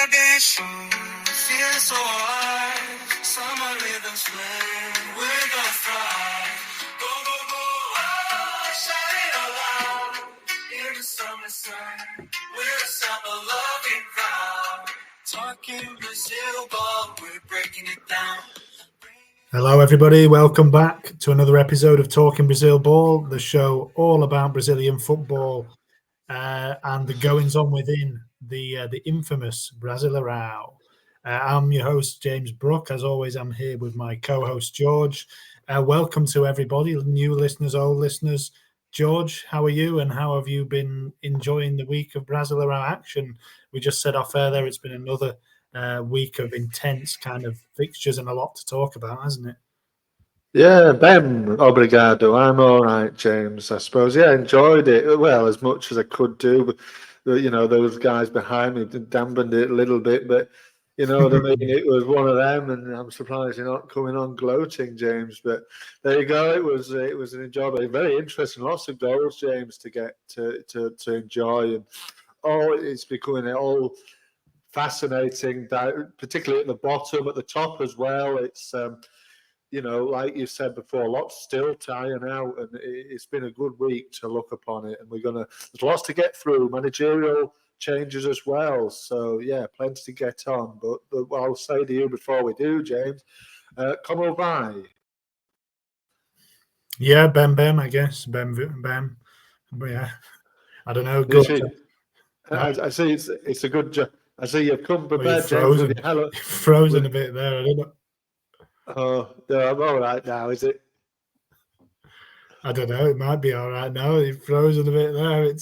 Bangladesh, feeling so hard. Summer rhythms playing, we're gonna thrive. Go, go, go, oh, shout it all out. Hear the summer sun, we're a summer-loving crowd. Talking Brazil ball, we're breaking it down. Hello, everybody. Welcome back to another episode of Talking Brazil Ball, the show all about Brazilian football and the goings-on within the infamous Brasileirão. I'm your host, James Brook. As always, I'm here with my co-host, George. Welcome to everybody, new listeners, old listeners. George, how are you, and how have you been enjoying the week of Brasileirão action? We just said off air there it's been another week of intense kind of fixtures and a lot to talk about, hasn't it? Yeah, Ben, obrigado. I'm all right, James, I suppose. Yeah, enjoyed it, well, as much as I could do. But you know, those guys behind me dampened it a little bit. But, you know what I mean? It was one of them, and I'm surprised you're not coming on gloating, James. But there you go. It was an enjoyable, very interesting. Lots of goals, James, to get to enjoy. And it's becoming all fascinating, particularly at the bottom, at the top as well. It's you know, like you said before, lots still to iron out, and it's been a good week to look upon it. And there's lots to get through, managerial changes as well. So yeah, plenty to get on. But what I'll say to you before we do, James, como vai? Yeah, Bam, I guess. Bam. But yeah, I don't know. Good. I see it's a good job. I see you've come prepared, James. With your hello. Frozen a bit there, I don't know. Oh, no, I'm all right now, is it? I don't know. It might be all right now. You've frozen a bit there.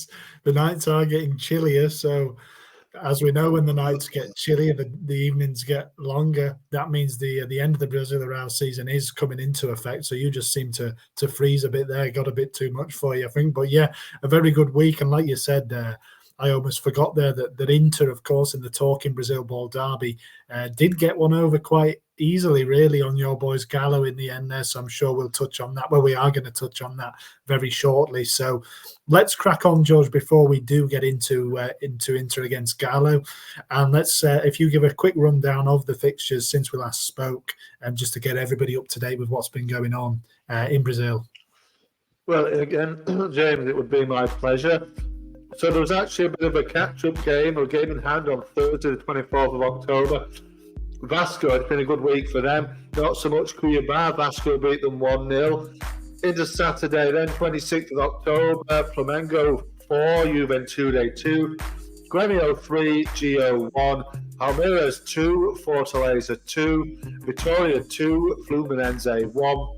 The nights are getting chillier, so as we know, when the nights get chillier, the evenings get longer. That means the end of the Brasileirão season is coming into effect. So you just seem to freeze a bit there. Got a bit too much for you, I think. But yeah, a very good week. And like you said, I almost forgot there that Inter, of course, in the Talking Brazil Ball Derby, did get one over quite easily, really, on your boys Galo in the end there. So I'm sure we'll touch on that. Well, we are going to touch on that very shortly. So let's crack on, George, before we do get into Inter against Galo. And let's, if you give a quick rundown of the fixtures since we last spoke, and just to get everybody up to date with what's been going on in Brazil. Well, again, James, it would be my pleasure. So there was actually a bit of a catch-up game, or game in hand on Thursday, the 24th of October. Vasco, it's been a good week for them. Not so much Cuiabá. Vasco beat them 1-0. Into Saturday, then 26th of October, Flamengo 4, Juventude 2, Grêmio 3, Gio 1, Palmeiras 2, Fortaleza 2, Vitória 2, Fluminense 1.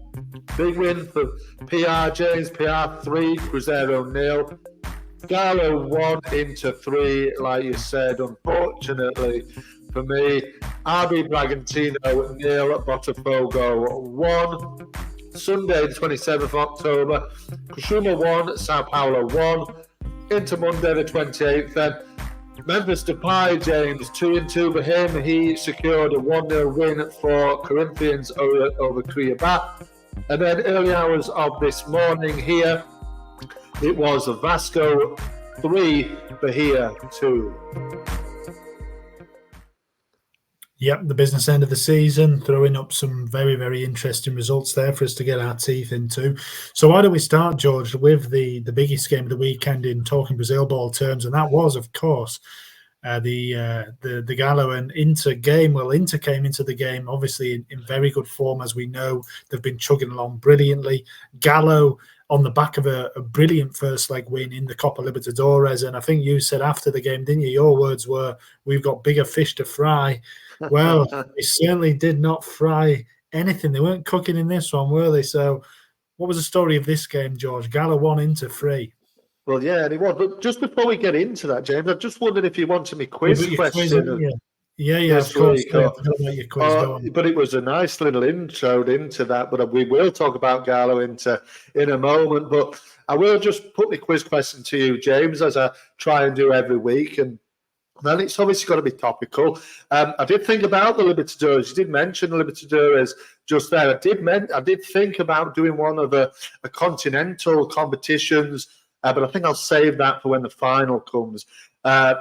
Big win for PR, James, PR 3, Cruzeiro 0. Galo 1, Inter 3, like you said. Unfortunately for me, RB Bragantino 0, Botafogo 1. Sunday, the 27th of October, Criciúma 1, Sao Paulo 1. Into Monday, the 28th, then Memphis Depay, James, 2-2 for him. He secured a 1-0 win for Corinthians over Cuiabá. And then early hours of this morning here, it was a Vasco 3, Bahia 2. Yep, the business end of the season, throwing up some very, very interesting results there for us to get our teeth into. So why don't we start, George, with the biggest game of the weekend in Talking Brazil Ball terms, and that was, of course, the Galo and Inter game. Well, Inter came into the game obviously in very good form, as we know. They've been chugging along brilliantly. Galo on the back of a brilliant first leg win in the Copa Libertadores, and I think you said after the game, didn't you? Your words were, "We've got bigger fish to fry." Well, they certainly did not fry anything. They weren't cooking in this one, were they? So what was the story of this game, George? Galo 1, Inter 3. Well, yeah, and it was. But just before we get into that, James, I just wondered if you wanted me quiz question. Yeah, of course. But it was a nice little intro into that. But we will talk about Galo Inter in a moment. But I will just put the quiz question to you, James, as I try and do every week. And then it's obviously got to be topical. I did think about the Libertadores. You did mention the Libertadores just there. I did think about doing one of a continental competitions, but I think I'll save that for when the final comes.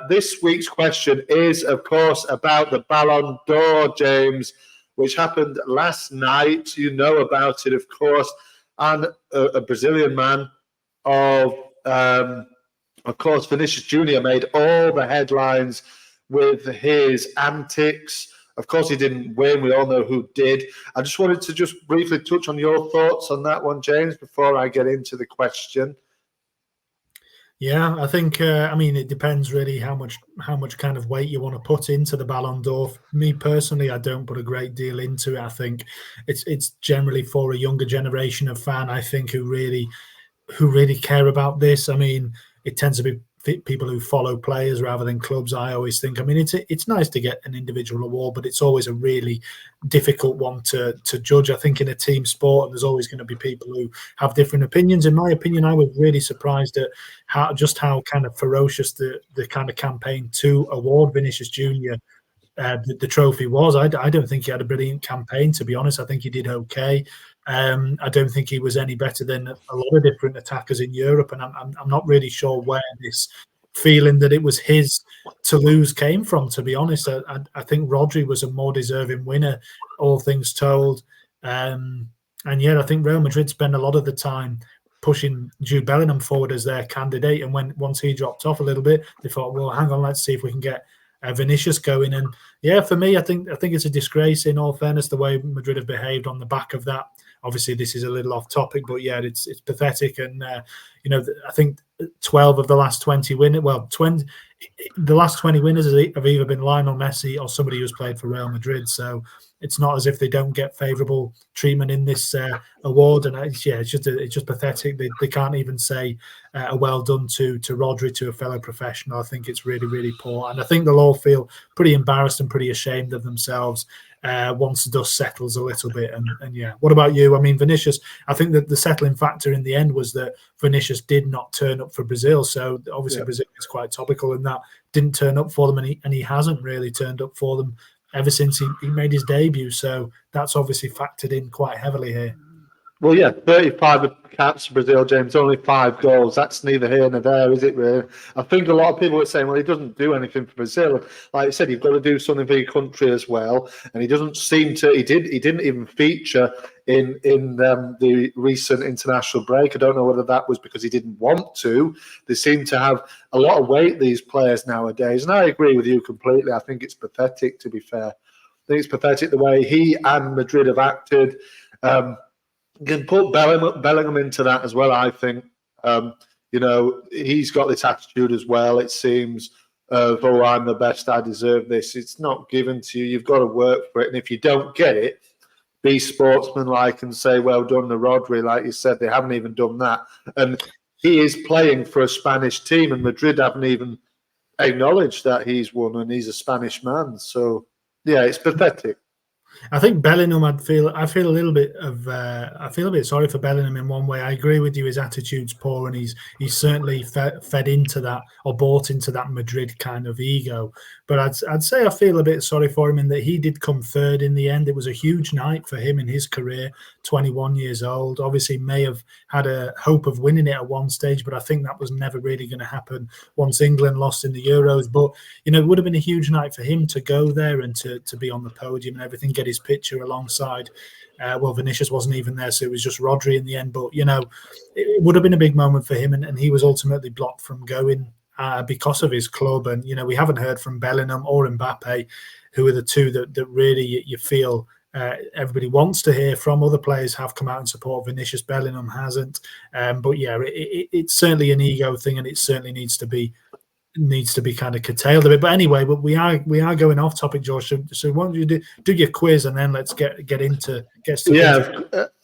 This week's question is, of course, about the Ballon d'Or, James, which happened last night. You know about it, of course. And a Brazilian man of course, Vinicius Jr. made all the headlines with his antics. Of course, he didn't win. We all know who did. I just wanted to just briefly touch on your thoughts on that one, James, before I get into the question. Yeah, I think it depends really how much kind of weight you want to put into the Ballon d'Or. Me personally, I don't put a great deal into it. I think it's generally for a younger generation of fan, I think, who really care about this. I mean, it tends to be people who follow players rather than clubs, I always think. I mean, it's nice to get an individual award, but it's always a really difficult one to judge. I think in a team sport, there's always going to be people who have different opinions. In my opinion, I was really surprised at how kind of ferocious the kind of campaign to award Vinicius Jr. The trophy was. I don't think he had a brilliant campaign, to be honest. I think he did okay. I don't think he was any better than a lot of different attackers in Europe, and I'm not really sure where this feeling that it was his to lose came from, to be honest. I think Rodri was a more deserving winner, all things told. And yet I think Real Madrid spent a lot of the time pushing Jude Bellingham forward as their candidate, and once he dropped off a little bit, they thought, well, hang on, let's see if we can get Vinicius going. And yeah, for me, I think it's a disgrace, in all fairness, the way Madrid have behaved on the back of that. Obviously, this is a little off topic, but yeah, it's pathetic. And I think 12 of the last 20 winners. Well, the last 20 winners have either been Lionel Messi or somebody who's played for Real Madrid. So it's not as if they don't get favourable treatment in this award. And it's just pathetic. They can't even say a well done to Rodri, to a fellow professional. I think it's really, really poor. And I think they'll all feel pretty embarrassed and pretty ashamed of themselves once the dust settles a little bit. And yeah, what about you? I mean, Vinicius, I think that the settling factor in the end was that Vinicius did not turn up for Brazil. So obviously Brazil is quite topical in that, didn't turn up for them, and he hasn't really turned up for them ever since he made his debut. So that's obviously factored in quite heavily here. Well, yeah, 35 caps for Brazil, James, only 5 goals. That's neither here nor there, is it, really? I think a lot of people were saying, well, he doesn't do anything for Brazil. Like I said, you've got to do something for your country as well. And he doesn't seem to, he didn't even feature in the recent international break. I don't know whether that was because he didn't want to. They seem to have a lot of weight, these players nowadays. And I agree with you completely. I think it's pathetic, to be fair. I think it's pathetic the way he and Madrid have acted. You can put Bellingham into that as well, I think. He's got this attitude as well, it seems, of, oh, I'm the best, I deserve this. It's not given to you. You've got to work for it. And if you don't get it, be sportsmanlike and say, well done to Rodri. Like you said, they haven't even done that. And he is playing for a Spanish team, and Madrid haven't even acknowledged that he's won and he's a Spanish man. So, yeah, it's pathetic. I think Bellingham, I feel a little bit sorry for Bellingham in one way. I agree with you, his attitude's poor, and he's certainly fed into that, or bought into that Madrid kind of ego. But I'd say I feel a bit sorry for him in that he did come third in the end. It was a huge night for him in his career, 21 years old. Obviously may have had a hope of winning it at one stage, but I think that was never really going to happen once England lost in the Euros. But, it would have been a huge night for him to go there and to be on the podium and everything, get his picture alongside. Vinicius wasn't even there, so it was just Rodri in the end. But, it would have been a big moment for him, and he was ultimately blocked from going because of his club. And, we haven't heard from Bellingham or Mbappe, who are the two that really you feel everybody wants to hear from. Other players have come out and support Vinicius. Bellingham hasn't. But, yeah, it's certainly an ego thing, and it certainly needs to be kind of curtailed a bit. But anyway, we are going off topic, George. So why don't you do your quiz, and then let's get into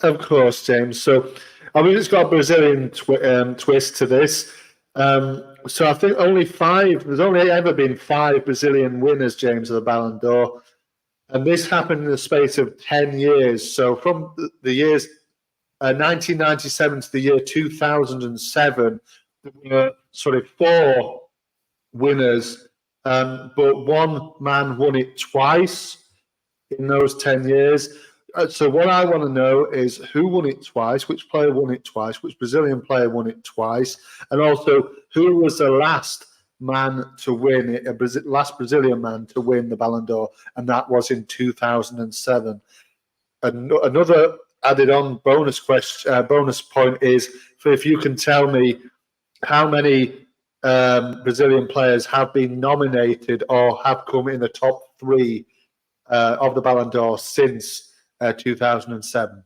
of course, James. So I mean, it's got a Brazilian twist to this. So I think there's only ever been 5 Brazilian winners, James, of the Ballon d'Or, and this happened in the space of 10 years. So from the years 1997 to the year 2007, there were 4 winners, but one man won it twice in those 10 years. So what I want to know is who won it twice, which player won it twice, which Brazilian player won it twice, and also who was the last man to win it, last Brazilian man to win the Ballon d'Or, and that was in 2007. Another added-on bonus point is if you can tell me how many Brazilian players have been nominated or have come in the top 3 of the Ballon d'Or since 2007.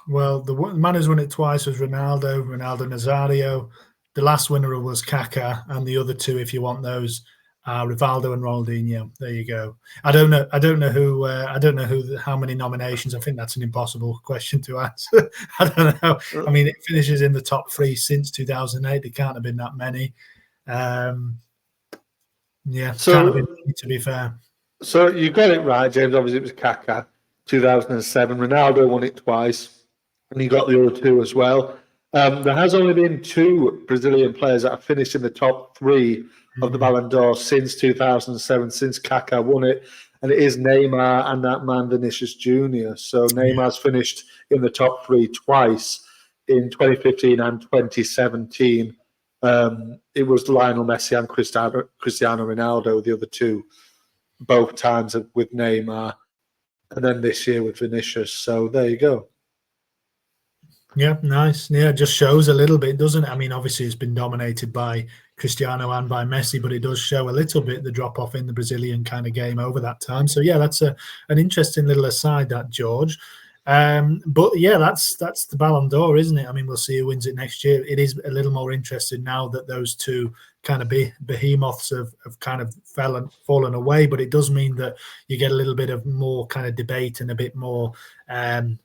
Well, the man who's won it twice was Ronaldo Nazario. The last winner was Kaká, and the other 2, if you want those, are Rivaldo and Ronaldinho. There you go. I don't know how many nominations. I think that's an impossible question to answer. I don't know. I mean, it finishes in the top 3 since 2008. There can't have been that many. Can't have been many, to be fair. So you got it right, James. Obviously, it was Kaká, 2007. Ronaldo won it twice, and he got the other 2 as well. There has only been 2 Brazilian players that have finished in the top 3 of the Ballon d'Or since 2007, since Kaká won it, and it is Neymar and that man Vinicius Jr. So Neymar's finished in the top 3 twice, in 2015 and 2017. It was Lionel Messi and Cristiano Ronaldo, the other 2, both times with Neymar, and then this year with Vinicius. So there you go. Yeah, nice. Yeah, it just shows a little bit, doesn't it? I mean, obviously it's been dominated by Cristiano and by Messi, but it does show a little bit the drop-off in the Brazilian kind of game over that time. So yeah, that's an interesting little aside, that, George. But yeah, that's the Ballon d'Or, isn't it? I mean, we'll see who wins it next year. It is a little more interesting now that those 2 kind of behemoths have kind of fallen away, but it does mean that you get a little bit of more kind of debate and a bit more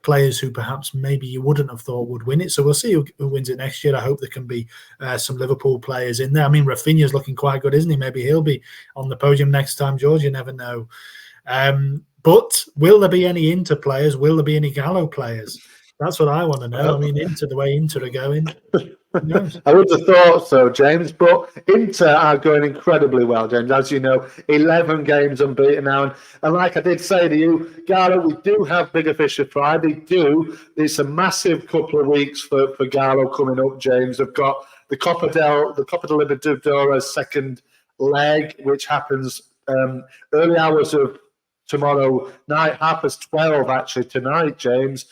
players who perhaps maybe you wouldn't have thought would win it. So we'll see who wins it next year. I hope there can be some Liverpool players in there. I mean, Rafinha's looking quite good, isn't he? Maybe he'll be on the podium next time, George. You never know. But will there be any Inter players? Will there be any Gallo players? That's what I want to know. I mean, the way Inter are going. I would have thought so, James, but Inter are going incredibly well, James. As you know, 11 games unbeaten now. And like I did say to you, Gallo, we do have bigger fish to fry. They do. It's a massive couple of weeks for Gallo coming up, James. They've got the Copa del Libertadores second leg, which happens early hours of tomorrow night, 12:30 actually tonight, James.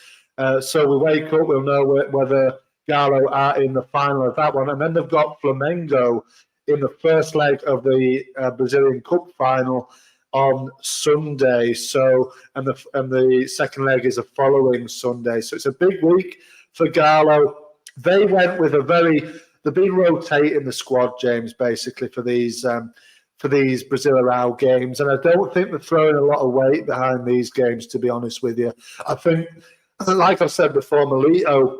So we wake up, we'll know whether Gallo are in the final of that one. And then they've got Flamengo in the first leg of the Brazilian Cup final on Sunday. So and the second leg is the following Sunday. So it's a big week for Gallo. They went with they've been rotating the squad, James, basically for these Brasileirão games, and I don't think they're throwing a lot of weight behind these games, to be honest with you. I think, like I've said before, Milito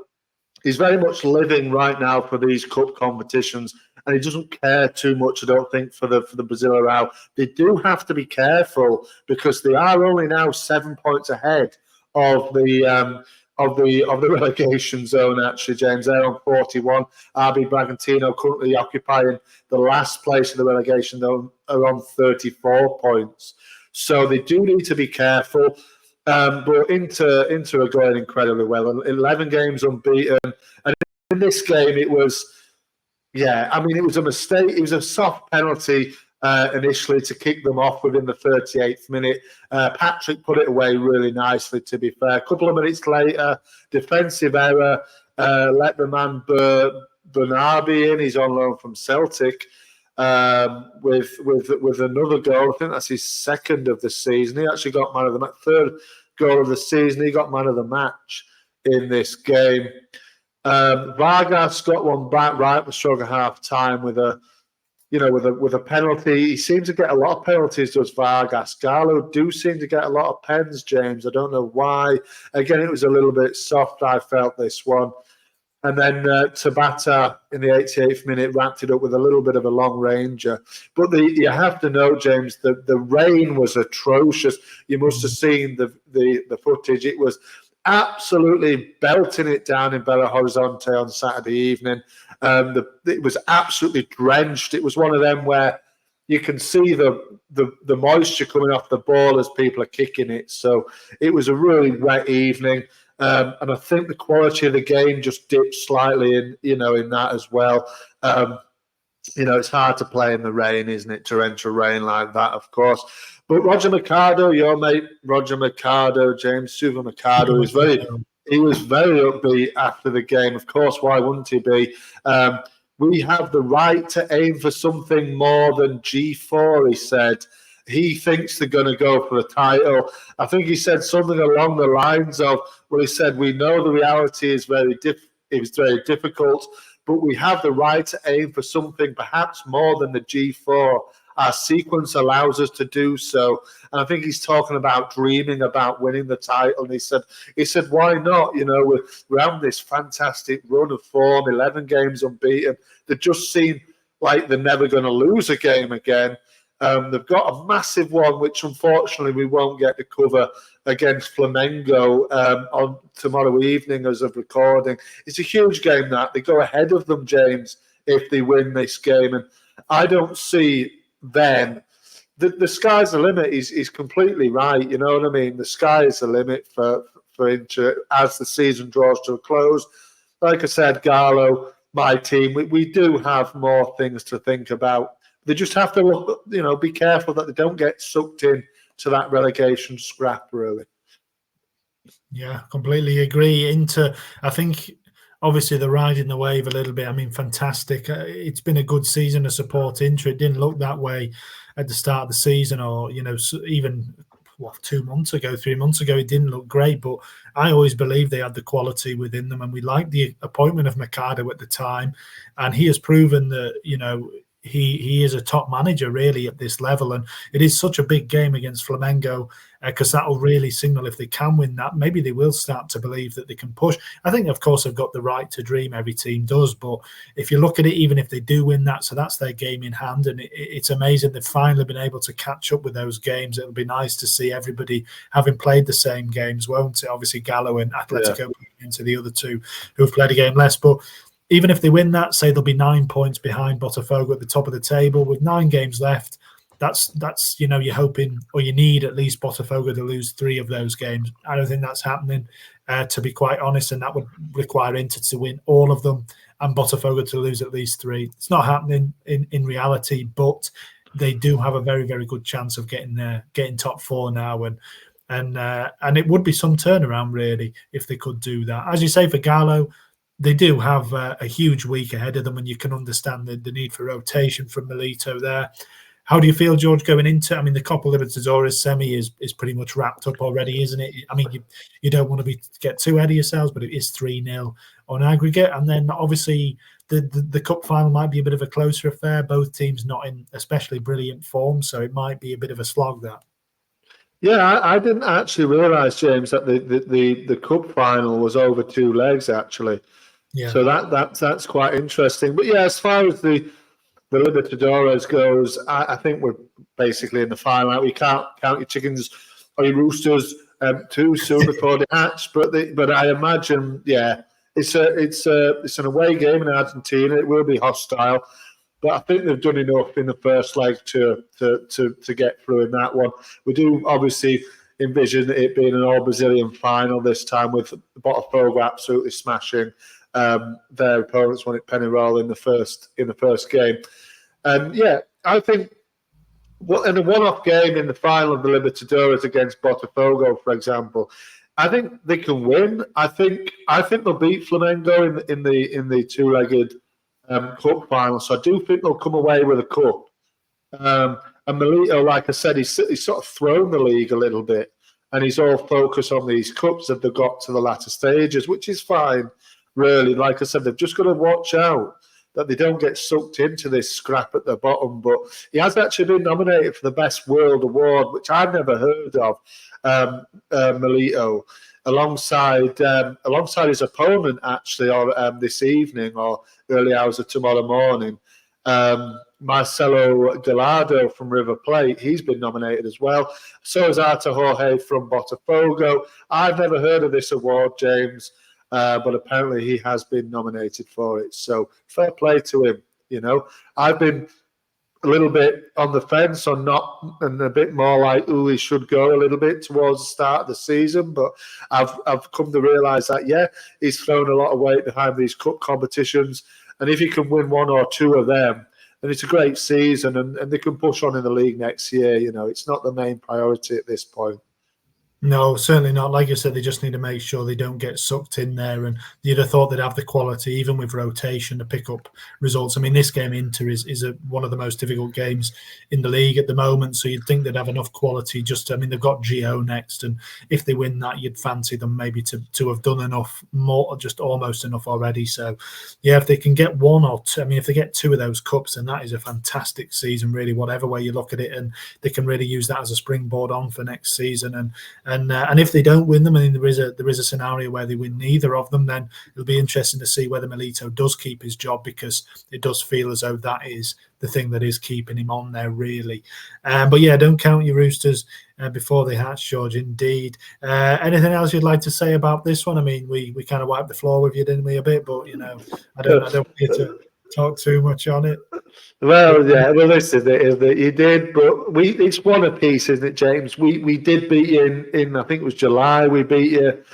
is very much living right now for these cup competitions, and he doesn't care too much, I don't think, for the Brasileirão. They do have to be careful because they are only now 7 points ahead of the relegation zone, actually, James. They're on 41. RB Bragantino currently occupying the last place of the relegation zone, are on 34 points. So they do need to be careful. But Inter are going incredibly well. 11 games unbeaten. And in this game, it was a mistake. It was a soft penalty initially to kick them off within the 38th minute. Patrick put it away really nicely, to be fair. A couple of minutes later, defensive error, let the man Bernardi in. He's on loan from Celtic with another goal. I think that's his second of the season. He actually got man of the match, third goal of the season. He got man of the match in this game. Vargas got one back right at the stroke of half time with a penalty. He seems to get a lot of penalties, does Vargas. Gallo do seem to get a lot of pens, James. I don't know why. Again, it was a little bit soft, I felt, this one. And then Tabata in the 88th minute wrapped it up with a little bit of a long ranger. But you have to know, James, the rain was atrocious. You must have seen the footage. It was absolutely belting it down in Belo Horizonte on Saturday evening. It was absolutely drenched. It was one of them where you can see the moisture coming off the ball as people are kicking it. So it was a really wet evening. And I think the quality of the game just dipped slightly in that as well. it's hard to play in the rain, isn't it? Torrential rain like that, of course. But Roger Mercado, your mate Roger Mercado, James Suva Mercado, he was very upbeat after the game. Of course, why wouldn't he be? We have the right to aim for something more than G4, he said. He thinks they're going to go for the title. I think he said something along the lines of, well, he said, we know the reality is very difficult, but we have the right to aim for something perhaps more than the G4. Our sequence allows us to do so. And I think he's talking about dreaming about winning the title. And he said, why not? We're having this fantastic run of form, 11 games unbeaten. They just seem like they're never going to lose a game again. They've got a massive one, which unfortunately we won't get to cover, against Flamengo on tomorrow evening as of recording. It's a huge game that. They go ahead of them, James, if they win this game. And I don't see then. The sky's the limit is completely right. You know what I mean? The sky is the limit for Inter as the season draws to a close. Like I said, Gallo, my team, we do have more things to think about. They just have to look, be careful that they don't get sucked in to that relegation scrap, really. Yeah, completely agree. Inter, I think, obviously they're riding the wave a little bit. I mean, fantastic. It's been a good season to support Inter. It didn't look that way at the start of the season, or, even 2 months ago, 3 months ago, it didn't look great. But I always believed they had the quality within them, and we liked the appointment of Mercado at the time. And he has proven that, he is a top manager really at this level, and it is such a big game against Flamengo because that will really signal if they can win that. Maybe they will start to believe that they can push. I think, of course, they've got the right to dream. Every team does, but if you look at it, even if they do win that, so that's their game in hand, and it's amazing they've finally been able to catch up with those games. It'll be nice to see everybody having played the same games, won't it? Obviously, Gallo and Atletico into the other two who've played a game less, but even if they win that, say they'll be 9 points behind Botafogo at the top of the table with 9 games left. That's you're hoping, or you need at least Botafogo to lose 3 of those games. I don't think that's happening, to be quite honest, and that would require Inter to win all of them and Botafogo to lose at least 3. It's not happening in reality, but they do have a very, very good chance of getting there, getting top 4 now, and it would be some turnaround really if they could do that. As you say, for Gallo, they do have a huge week ahead of them, and you can understand the need for rotation from Milito there. How do you feel, George, going into? I mean, the Copa Libertadores semi is pretty much wrapped up already, isn't it? I mean, you don't want to get too ahead of yourselves, but it is 3-0 on aggregate, and then obviously the cup final might be a bit of a closer affair. Both teams not in especially brilliant form, so it might be a bit of a slog. That. Yeah, I didn't actually realise, James, that the cup final was over 2 legs actually. Yeah. So that's quite interesting. But yeah, as far as the Libertadores goes, I think we're basically in the final. We can't count your chickens or your roosters too soon before they hatch. But I imagine, yeah, it's an away game in Argentina. It will be hostile, but I think they've done enough in the first leg to get through in that one. We do obviously envision it being an all Brazilian final this time, with Botafogo absolutely smashing their opponents when it Penarol in the first game. And yeah, I think in a one-off game in the final of the Libertadores against Botafogo, for example, I think they can win. I think they'll beat Flamengo in the 2-legged cup final. So I do think they'll come away with a cup. And Milito, like I said, he's sort of thrown the league a little bit, and he's all focused on these cups that they've got to the latter stages, which is fine. Really, like I said, they've just got to watch out that they don't get sucked into this scrap at the bottom. But he has actually been nominated for the Best World Award, which I've never heard of, Milito, alongside his opponent actually, or this evening or early hours of tomorrow morning. Marcelo Gallardo from River Plate, he's been nominated as well. So has Arthur Jorge from Botafogo. I've never heard of this award, James. But apparently he has been nominated for it. So fair play to him. I've been a little bit on the fence on not, and a bit more like, he should go a little bit towards the start of the season. But I've come to realise that, yeah, he's thrown a lot of weight behind these cup competitions. And if he can win 1 or 2 of them, it's a great season, and they can push on in the league next year. It's not the main priority at this point. No, certainly not. Like I said, they just need to make sure they don't get sucked in there. And you'd have thought they'd have the quality, even with rotation, to pick up results. I mean, this game, Inter, is one of the most difficult games in the league at the moment. So you'd think they'd have enough quality. They've got Gio next. And if they win that, you'd fancy them maybe to have done enough, more, just almost enough already. So, yeah, if they can get one or two, if they get two of those cups, then that is a fantastic season, really, whatever way you look at it. And they can really use that as a springboard on for next season. And if they don't win them, there is a scenario where they win neither of them, then it'll be interesting to see whether Milito does keep his job, because it does feel as though that is the thing that is keeping him on there, really. But yeah, don't count your roosters before they hatch, George, indeed. Anything else you'd like to say about this one? We kind of wiped the floor with you, didn't we, a bit? But, I don't want you to talk too much on it. Well, yeah. Well, this is it, isn't it? You did, but it's one apiece, isn't it, James? We did beat you in I think it was July. We beat you,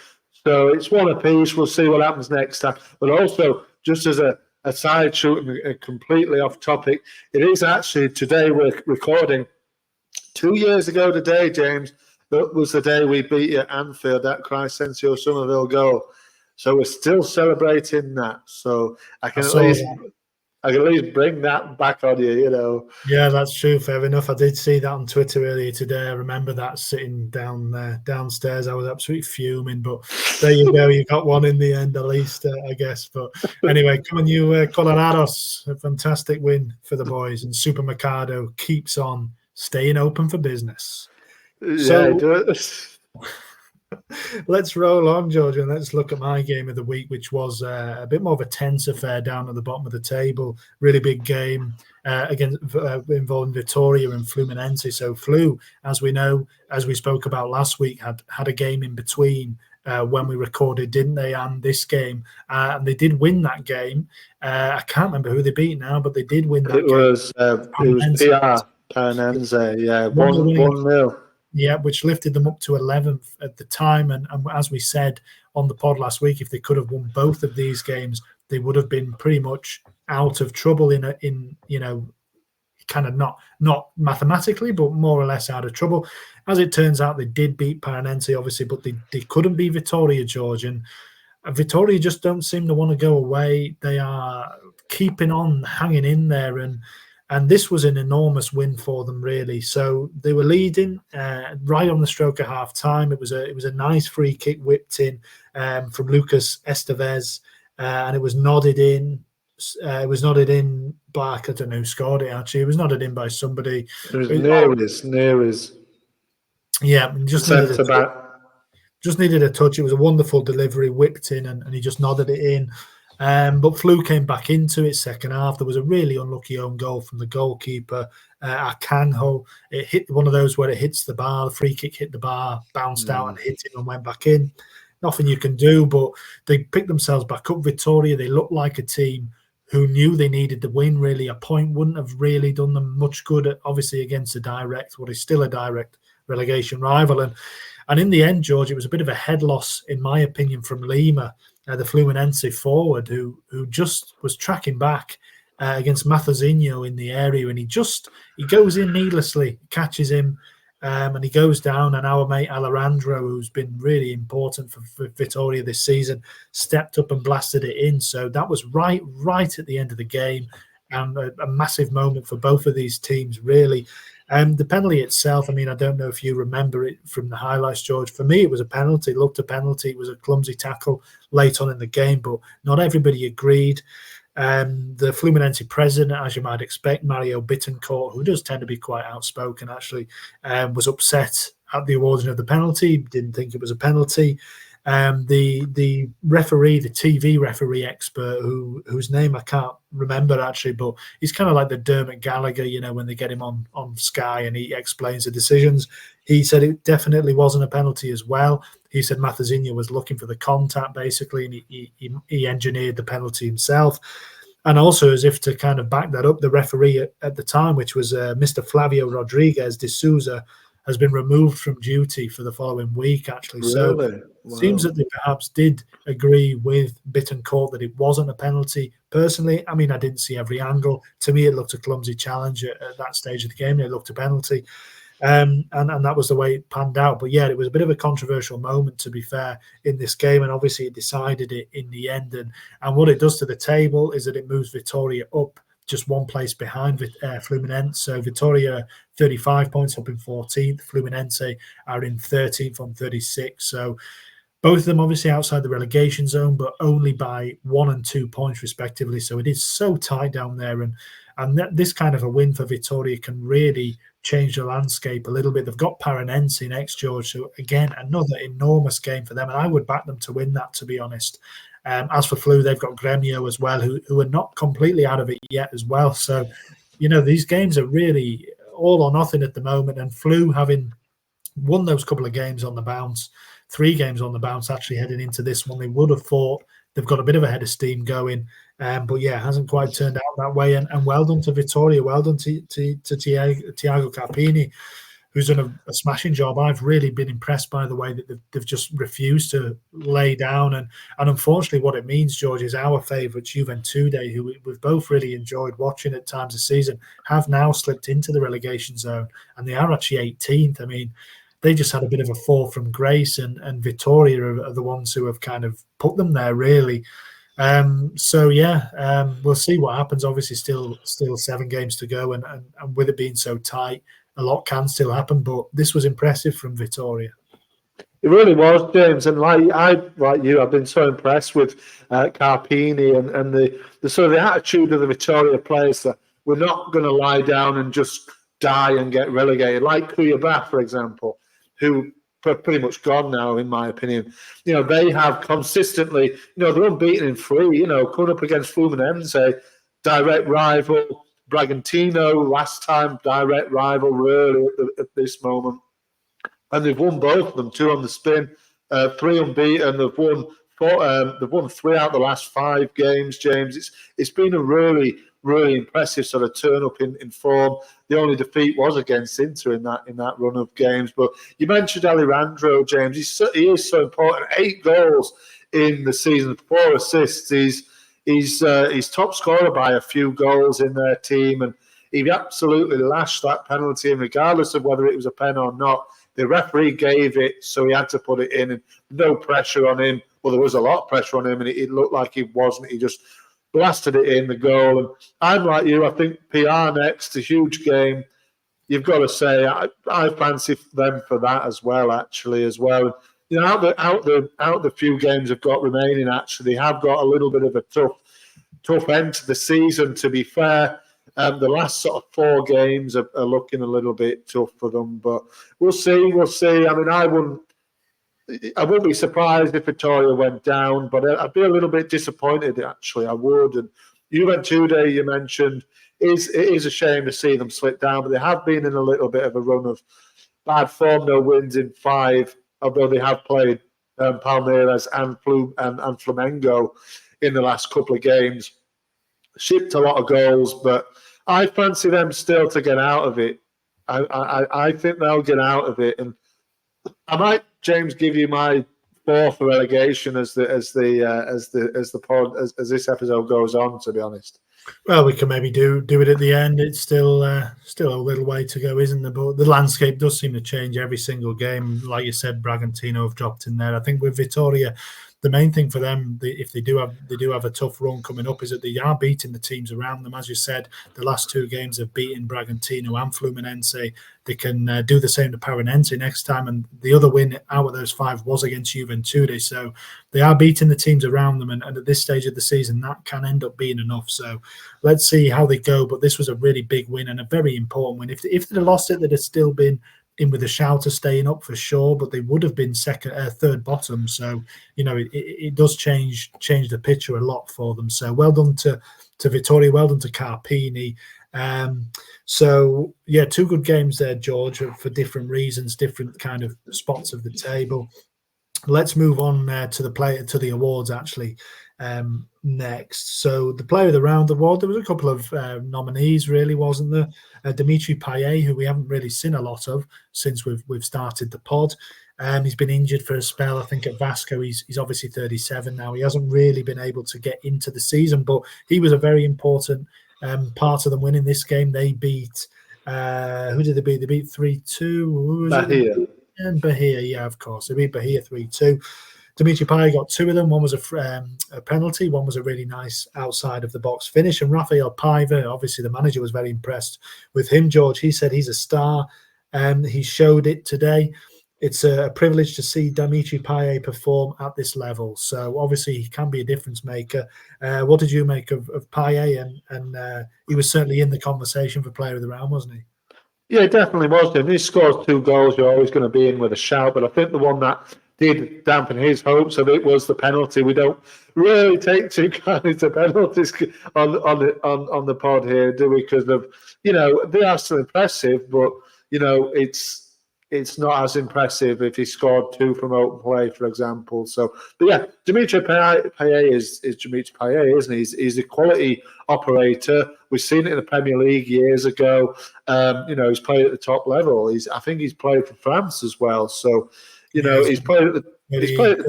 so it's one apiece. We'll see what happens next time. But also, just as a side shoot and completely off topic, it is actually today we're recording. 2 years ago today, James, that was the day we beat you at Anfield, that Crescencio Somerville goal. So we're still celebrating that. So I can at least bring that back on you, Yeah, that's true. Fair enough. I did see that on Twitter earlier today. I remember that sitting downstairs. I was absolutely fuming, but there you go. You got one in the end, at least, I guess. But anyway, come on, you Colorados. A fantastic win for the boys, and Supermercado keeps on staying open for business. Yeah, let's roll on, George, and let's look at my game of the week, which was a bit more of a tense affair down at the bottom of the table. Really big game involving Vittoria and Fluminense. So Flu, as we know, as we spoke about last week, had a game in between when we recorded, didn't they? And this game, and they did win that game. I can't remember who they beat now, but they did win that game. It was PR Paranense, yeah, 1-0. Yeah, which lifted them up to 11th at the time. And as we said on the pod last week, if they could have won both of these games, they would have been pretty much out of trouble in kind of not mathematically, but more or less out of trouble. As it turns out, they did beat Paranense, obviously, but they couldn't beat Vittoria, George. And Vittoria just don't seem to want to go away. They are keeping on hanging in there, and this was an enormous win for them, really. So they were leading right on the stroke of half time. It was a nice free kick whipped in from Lucas Estevez, and it was nodded in. It was nodded in by, I don't know who scored it, actually. It was nodded in by somebody. It was Neres. Yeah, just needed a touch. It was a wonderful delivery, whipped in, and he just nodded it in. But Flu came back into it second half. There was a really unlucky own goal from the goalkeeper, Akanjo. It hit one of those where it hits the bar. The free kick hit the bar, bounced out and hit him and went back in. Nothing you can do, but they picked themselves back up. Vittoria, they looked like a team who knew they needed the win, really. A point wouldn't have really done them much good, obviously, against what is still a direct relegation rival. And in the end, George, it was a bit of a head loss, in my opinion, from Lima, the Fluminense forward, who just was tracking back against Mathazinho in the area, and he goes in needlessly, catches him, and he goes down. And our mate Alejandro, who's been really important for Vittoria this season, stepped up and blasted it in. So that was right at the end of the game, and a massive moment for both of these teams, really. The penalty itself, I don't know if you remember it from the highlights, George. For me, it was a penalty. It looked a penalty. It was a clumsy tackle late on in the game, but not everybody agreed. The Fluminense president, as you might expect, Mario Bittencourt, who does tend to be quite outspoken, actually, was upset at the awarding of the penalty, didn't think it was a penalty. The referee, the TV referee expert, whose name I can't remember actually, but he's kind of like the Dermot Gallagher, when they get him on Sky and he explains the decisions. He said it definitely wasn't a penalty as well. He said Mathazinho was looking for the contact, basically, and he engineered the penalty himself. And also, as if to kind of back that up, the referee at the time, which was Mr. Flavio Rodriguez de Souza, has been removed from duty for the following week, actually. So Really? Wow. seems that they perhaps did agree with Bittencourt that it wasn't a penalty. Personally, I mean, I didn't see every angle. To me, it looked a clumsy challenge at that stage of the game. It looked a penalty. And that was the way it panned out. But yeah, it was a bit of a controversial moment, to be fair, in this game. And obviously it decided it in the end. And what it does to the table is that it moves Vittoria up just one place behind Fluminense. So Vittoria 35 points up in 14th. Fluminense are in 13th on 36. So both of them obviously outside the relegation zone, but only by 1 and 2 points respectively. So it is so tight down there. And this kind of a win for Vittoria can really change the landscape a little bit. They've got Paranense next, George. So again, another enormous game for them. And I would back them to win that, to be honest. As for Flu, they've got Gremio as well, who are not completely out of it yet as well. So, these games are really all or nothing at the moment. And Flu, having won those couple of games on the bounce, 3 games on the bounce actually heading into this one, they would have thought they've got a bit of a head of steam going. But yeah, it hasn't quite turned out that way. And well done to Vittoria. Well done to Tiago Carpini, who's done a smashing job. I've really been impressed by the way that they've just refused to lay down. And unfortunately, what it means, George, is our favourites, Juventude, who we've both really enjoyed watching at times this season, have now slipped into the relegation zone. And they are actually 18th. I mean, they just had a bit of a fall from grace, and Vittoria are the ones who have kind of put them there, really. So yeah, we'll see what happens. Obviously, still 7 games to go, and with it being so tight, a lot can still happen. But this was impressive from Vittoria. It really was, James, and like you, I've been so impressed with Carpini and the sort of the attitude of the Vittoria players that we're not going to lie down and just die and get relegated, like Cuiabá, for example, who are pretty much gone now, in my opinion. They have consistently, they're unbeaten in 3, coming up against Fluminense, direct rival, Bragantino, last time direct rival, really, at this moment. And they've won both of them, 2 on the spin, 3 unbeaten. They've won 3 out of the last 5 games, James. It's been a really, really impressive sort of turn up in form. The only defeat was against Inter in that run of games. But you mentioned Alejandro, James. He is so important. 8 goals in the season, 4 assists. He's top scorer by a few goals in their team, and he absolutely lashed that penalty. And regardless of whether it was a pen or not, the referee gave it, so he had to put it in, and no pressure on him. Well, there was a lot of pressure on him, and it looked like he wasn't. He just blasted it in, the goal. And I'm like you. I think PR next, a huge game. You've got to say I fancy them for that as well. Actually, as well. Out the few games they've got remaining, actually, they have got a little bit of a tough end to the season. To be fair, the last sort of 4 games are looking a little bit tough for them, but we'll see. I mean, I wouldn't be surprised if Vittoria went down, but I'd be a little bit disappointed, actually. I would. And Juventude, you mentioned, it is a shame to see them slip down, but they have been in a little bit of a run of bad form. No wins in 5, although they have played Palmeiras and Flamengo in the last couple of games. Shipped a lot of goals, but I fancy them still to get out of it. I think they'll get out of it, and I might, James, give you my 4th relegation as this episode goes on. To be honest, well, we can maybe do it at the end. It's still a little way to go, isn't there? But the landscape does seem to change every single game. Like you said, Bragantino have dropped in there. I think with Vittoria, the main thing for them, if they do have a tough run coming up, is that they are beating the teams around them. As you said, the last 2 games have beaten Bragantino and Fluminense. They can do the same to Paranense next time, and the other win out of those 5 was against Juventude. So they are beating the teams around them, and at this stage of the season, that can end up being enough. So let's see how they go. But this was a really big win and a very important win. If they'd have lost it, they'd have still been in with a shout of staying up for sure, but they would have been third bottom. So it does change the picture a lot for them. So well done to Vittoria, well done to Carpini. So yeah, 2 good games there, George, for different reasons, different kind of spots of the table. Let's move on to the awards, actually. next. So the player of the round award, there was a couple of nominees, really, wasn't there? Dimitri Payet, who we haven't really seen a lot of since we've started the pod. He's been injured for a spell, I think, at Vasco. He's obviously 37 now. He hasn't really been able to get into the season, but he was a very important part of them winning this game. They beat, who did they beat? They beat 3-2. Bahia. And Bahia, yeah, of course. They beat Bahia 3-2. Dimitri Payet got two of them. One was a penalty. One was a really nice outside of the box finish. And Rafael Paiva, obviously the manager, was very impressed with him, George. He said he's a star. He showed it today. It's a privilege to see Dimitri Payet perform at this level. So obviously he can be a difference maker. What did you make of Payet? And he was certainly in the conversation for player of the round, wasn't he? Yeah, it definitely was. If he scores 2 goals, you're always going to be in with a shout. But I think the one that did dampen his hopes of it was the penalty. We don't really take too kindly to penalties on the pod here, do we? Because of, they are still impressive, but it's not as impressive if he scored 2 from open play, for example. So, but yeah, Dimitri Payet is Dimitri Payet, isn't he? He's a quality operator. We've seen it in the Premier League years ago. He's played at the top level. I think he's played for France as well. So, he's played at the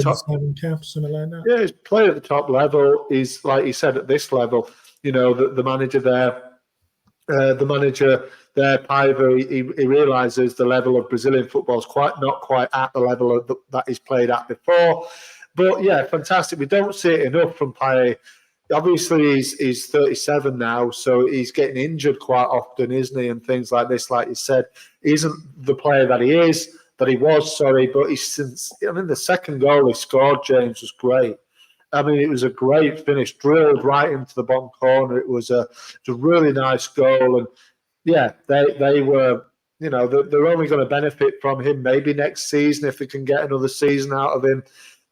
top. Something like that. Yeah, he's played at the top level. He's, like he said, at this level. The manager there. Paiva, he realises the level of Brazilian football is not quite at the level that he's played at before. But yeah, fantastic. We don't see it enough from Payet. Obviously, he's 37 now, so he's getting injured quite often, isn't he? And things like this, like you said, he isn't the player that he was. But the second goal he scored, James, was great. I mean, it was a great finish, drilled right into the bottom corner. It was a really nice goal, and yeah, they were, they're only going to benefit from him maybe next season if they can get another season out of him.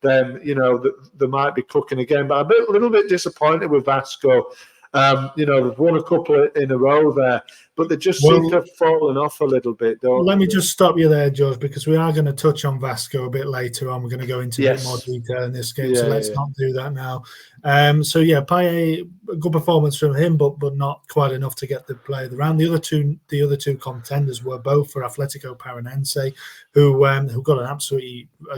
Then they might be cooking again. But I'm a little bit disappointed with Vasco. They've won a couple in a row there, but they just seem to have fallen off a little bit, don't they? Let me just stop you there, George, because we are going to touch on Vasco a bit later on. We're going to go into a bit more detail in this game, so let's not do that now. Payet, a good performance from him, but not quite enough to get the player of the round. The other two contenders were both for Atletico Paranense, who got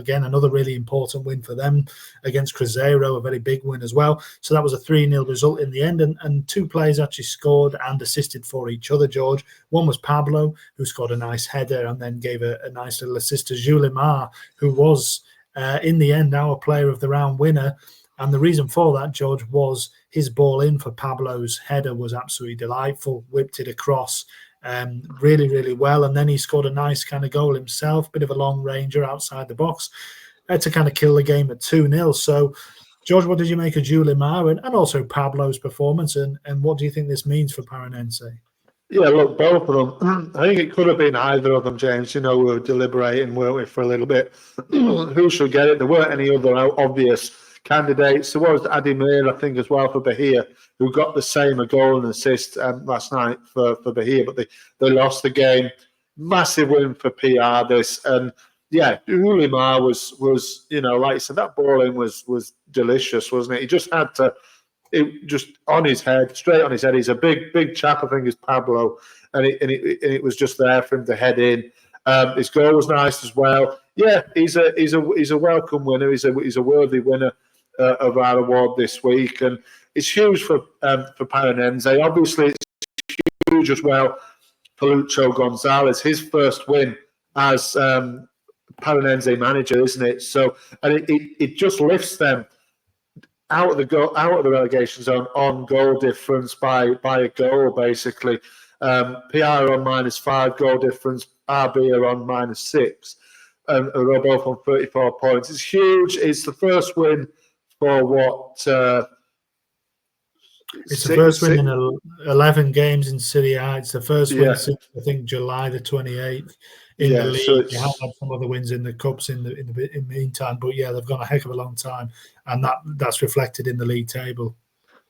another really important win for them against Cruzeiro, a very big win as well. So that was a 3-0 result in the end, and 2 players actually scored and assisted for each other, George. One was Pablo, who scored a nice header and then gave a nice little assist to Julimar, who was, in the end, our player of the round winner. And the reason for that, George, was his ball in for Pablo's header was absolutely delightful, whipped it across really, really well. And then he scored a nice kind of goal himself, bit of a long ranger outside the box to kind of kill the game at 2-0. So, George, what did you make of Julimar and also Pablo's performance? And what do you think this means for Paranense? Yeah, look, both of them. I think it could have been either of them, James. We were deliberating, weren't we, for a little bit. Who should get it? There weren't any other obvious candidates. There was Ademir, I think, as well for Bahia, who got the same, a goal and assist last night for Bahia, but they lost the game. Massive win for PR this. And yeah, Julimar was like you said, that ball in was delicious, wasn't it? He just had to, on his head, straight on his head. He's a big chap, I think, is Pablo, and it was just there for him to head in. His goal was nice as well. Yeah, he's a welcome winner. He's a worthy winner of our award this week, and it's huge for Paranense. Obviously, it's huge as well for Lucho Gonzalez. His first win as Paranense manager, isn't it? So, and it just lifts them out of the relegation zone on goal difference by a goal, basically. PR on -5 goal difference, RB are on -6, and they're both on 34 points. It's huge. It's the first win for what? It's the first win in 11 games in Serie A. It's the first win since, I think, July the 28th in the league. So they have had some other wins in the cups in the meantime, but yeah, they've gone a heck of a long time, and that's reflected in the league table.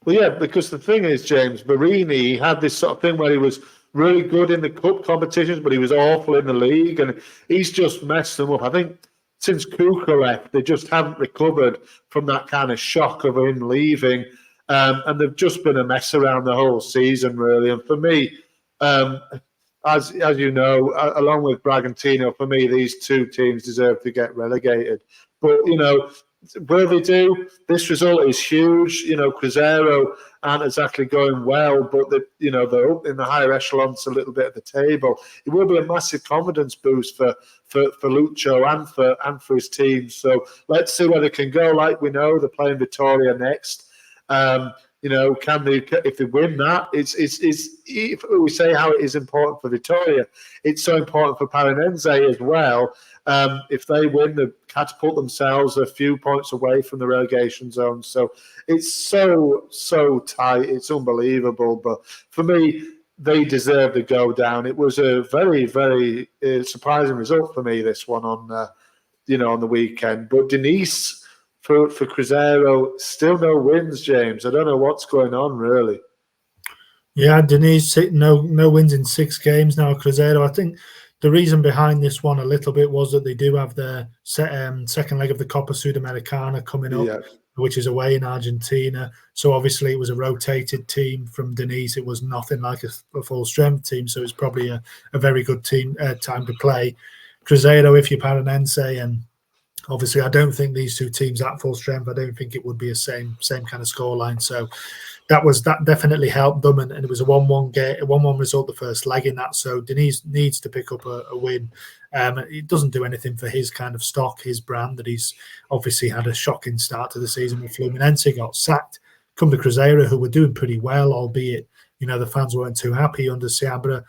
Well, yeah, because the thing is, James, Marini had this sort of thing where he was really good in the cup competitions, but he was awful in the league, and he's just messed them up. I think since Kuka left, they just haven't recovered from that kind of shock of him leaving. And they've just been a mess around the whole season, really. And for me, as you know, along with Bragantino, for me, these two teams deserve to get relegated. But, will they do? This result is huge. Cruzeiro aren't exactly going well, but they're up in the higher echelons a little bit at the table. It will be a massive confidence boost for Lucho and for his team. So let's see where they can go. Like we know, they're playing Vitoria next. Can they? If they win that, it's if we say how it is important for Vitoria, it's so important for Paranense as well. If they win, they catapult themselves a few points away from the relegation zone. So it's so tight. It's unbelievable. But for me, they deserve to go down. It was a very, very surprising result for me, this one on the weekend. But Denise, for Cruzeiro, still no wins, James. I don't know what's going on, really. Yeah, Denise, no wins in 6 games now. Cruzeiro, I think the reason behind this one a little bit was that they do have their second leg of the Copa Sudamericana coming up, which is away in Argentina. So obviously it was a rotated team from Denise. It was nothing like a full strength team. So it's probably a very good team time to play. Cruzeiro, if you're Paranense, and obviously I don't think these two teams at full strength, I don't think it would be a same kind of scoreline. So that definitely helped them, and it was a 1-1 result the first leg in that. So Denise needs to pick up a win. It doesn't do anything for his kind of stock, his brand, that he's obviously had a shocking start to the season with Fluminense, got sacked. Come to Cruzeiro, who were doing pretty well, albeit the fans weren't too happy under Seabra.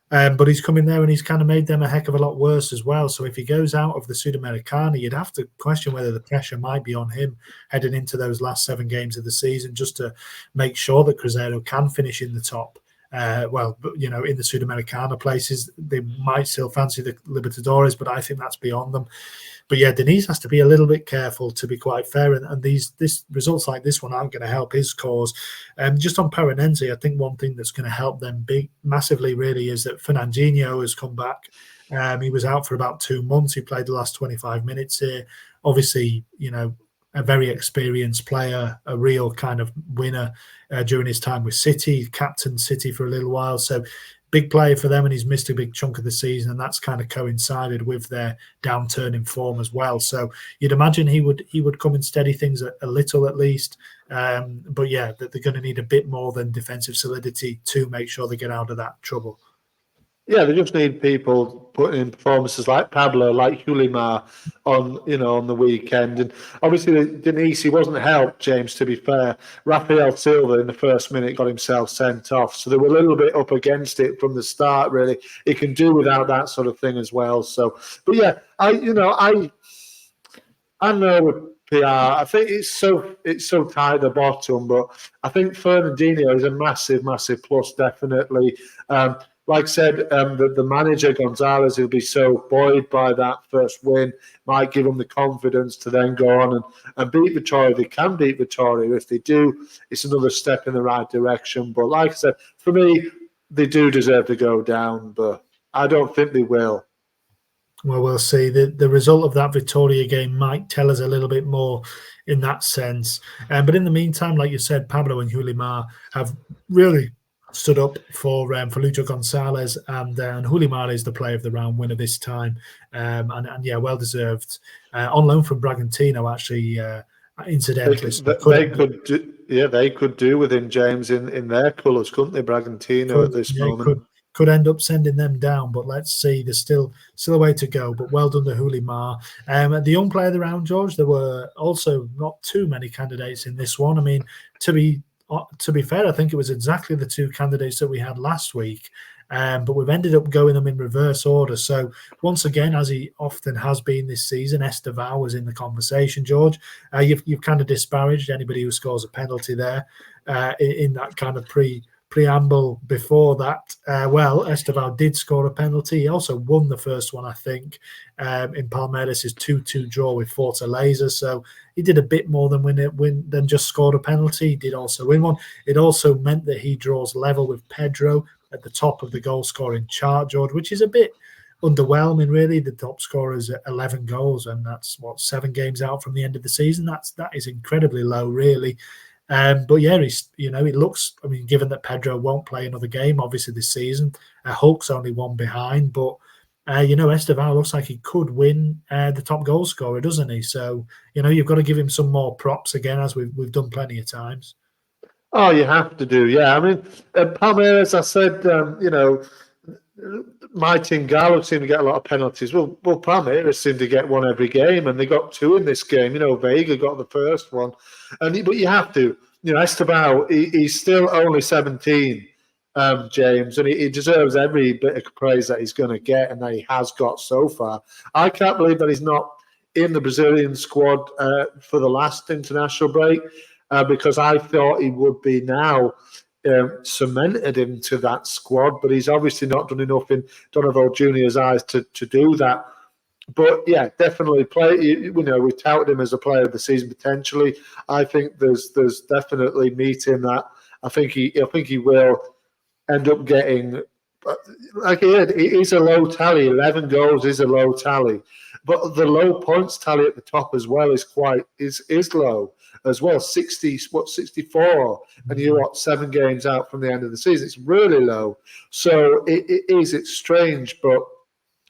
But he's come in there and he's kind of made them a heck of a lot worse as well. So if he goes out of the Sudamericana, you'd have to question whether the pressure might be on him heading into those last 7 games of the season, just to make sure that Cruzeiro can finish in the top. In the Sudamericana places, they might still fancy the Libertadores, but I think that's beyond them. But yeah, Denise has to be a little bit careful, to be quite fair, and these results like this one aren't going to help his cause. Just on Paranense, I think one thing that's going to help them massively really is that Fernandinho has come back. He was out for about 2 months. He played the last 25 minutes here. Obviously, a very experienced player, a real kind of winner during his time with City, captained City for a little while. So big player for them, and he's missed a big chunk of the season, and that's kind of coincided with their downturn in form as well. So you'd imagine he would come and steady things a little at least. But yeah, that they're going to need a bit more than defensive solidity to make sure they get out of that trouble. Yeah, they just need people putting in performances like Pablo, like Hulimar on the weekend. And obviously Denise, he wasn't helped, James, to be fair. Rafael Silva in the first minute got himself sent off. So they were a little bit up against it from the start, really. He can do without that sort of thing as well. So, but yeah, I know with PR, I think it's so tight at the bottom, but I think Fernandinho is a massive, massive plus, definitely. Like I said, the manager, Gonzalez, will be so buoyed by that first win, might give them the confidence to then go on and beat Vitoria. They can beat Vitoria. If they do, it's another step in the right direction. But like I said, for me, they do deserve to go down, but I don't think they will. Well, we'll see. The result of that Vitoria game might tell us a little bit more in that sense. But in the meantime, like you said, Pablo and Hulimar have really stood up for Lucho Gonzalez, and Hulimar is the player of the round winner this time, and yeah, well deserved. On loan from Bragantino, actually, incidentally, they could do with him, James, in their colours, couldn't they? Bragantino at this moment could end up sending them down, but let's see. There's still a way to go. But well done to Hulimar. The young player of the round, George. There were also not too many candidates in this one. I mean, to be fair, I think it was exactly the 2 candidates that we had last week, but we've ended up going them in reverse order. So once again, as he often has been this season, Estevao was in the conversation, George. You've kind of disparaged anybody who scores a penalty there in that kind of preamble before that. Well, Estevao did score a penalty. He also won the first one, I think, in Palmeiras' 2-2 draw with Fortaleza. So he did a bit more than just scored a penalty. He did also win one. It also meant that he draws level with Pedro at the top of the goal-scoring chart, George, which is a bit underwhelming, really. The top scorer is 11 goals, and that's 7 games out from the end of the season. That is incredibly low, really. But yeah, it looks. I mean, given that Pedro won't play another game, obviously this season, Hulk's only one behind, but. Esteval looks like he could win the top goal scorer, doesn't he? So, you've got to give him some more props again, as we've done plenty of times. Oh, you have to do, yeah. I mean, Palmeiras, I said, Mighty and Gallo seem to get a lot of penalties. Well, Palmeiras seem to get one every game, and they got 2 in this game. Vega got the first one, but you have to. Esteval, he's still only 17. James, and he deserves every bit of praise that he's going to get and that he has got so far. I can't believe that he's not in the Brazilian squad for the last international break because I thought he would be now cemented into that squad, but he's obviously not done enough in Donovan Jr.'s eyes to do that. But yeah, definitely we touted him as a player of the season potentially. I think there's definitely meat in that. I think he will end up getting, like he's a low tally. 11 goals is a low tally, but the low points tally at the top as well is low as well. 64, and you're 7 games out from the end of the season. It's really low. So it's strange, but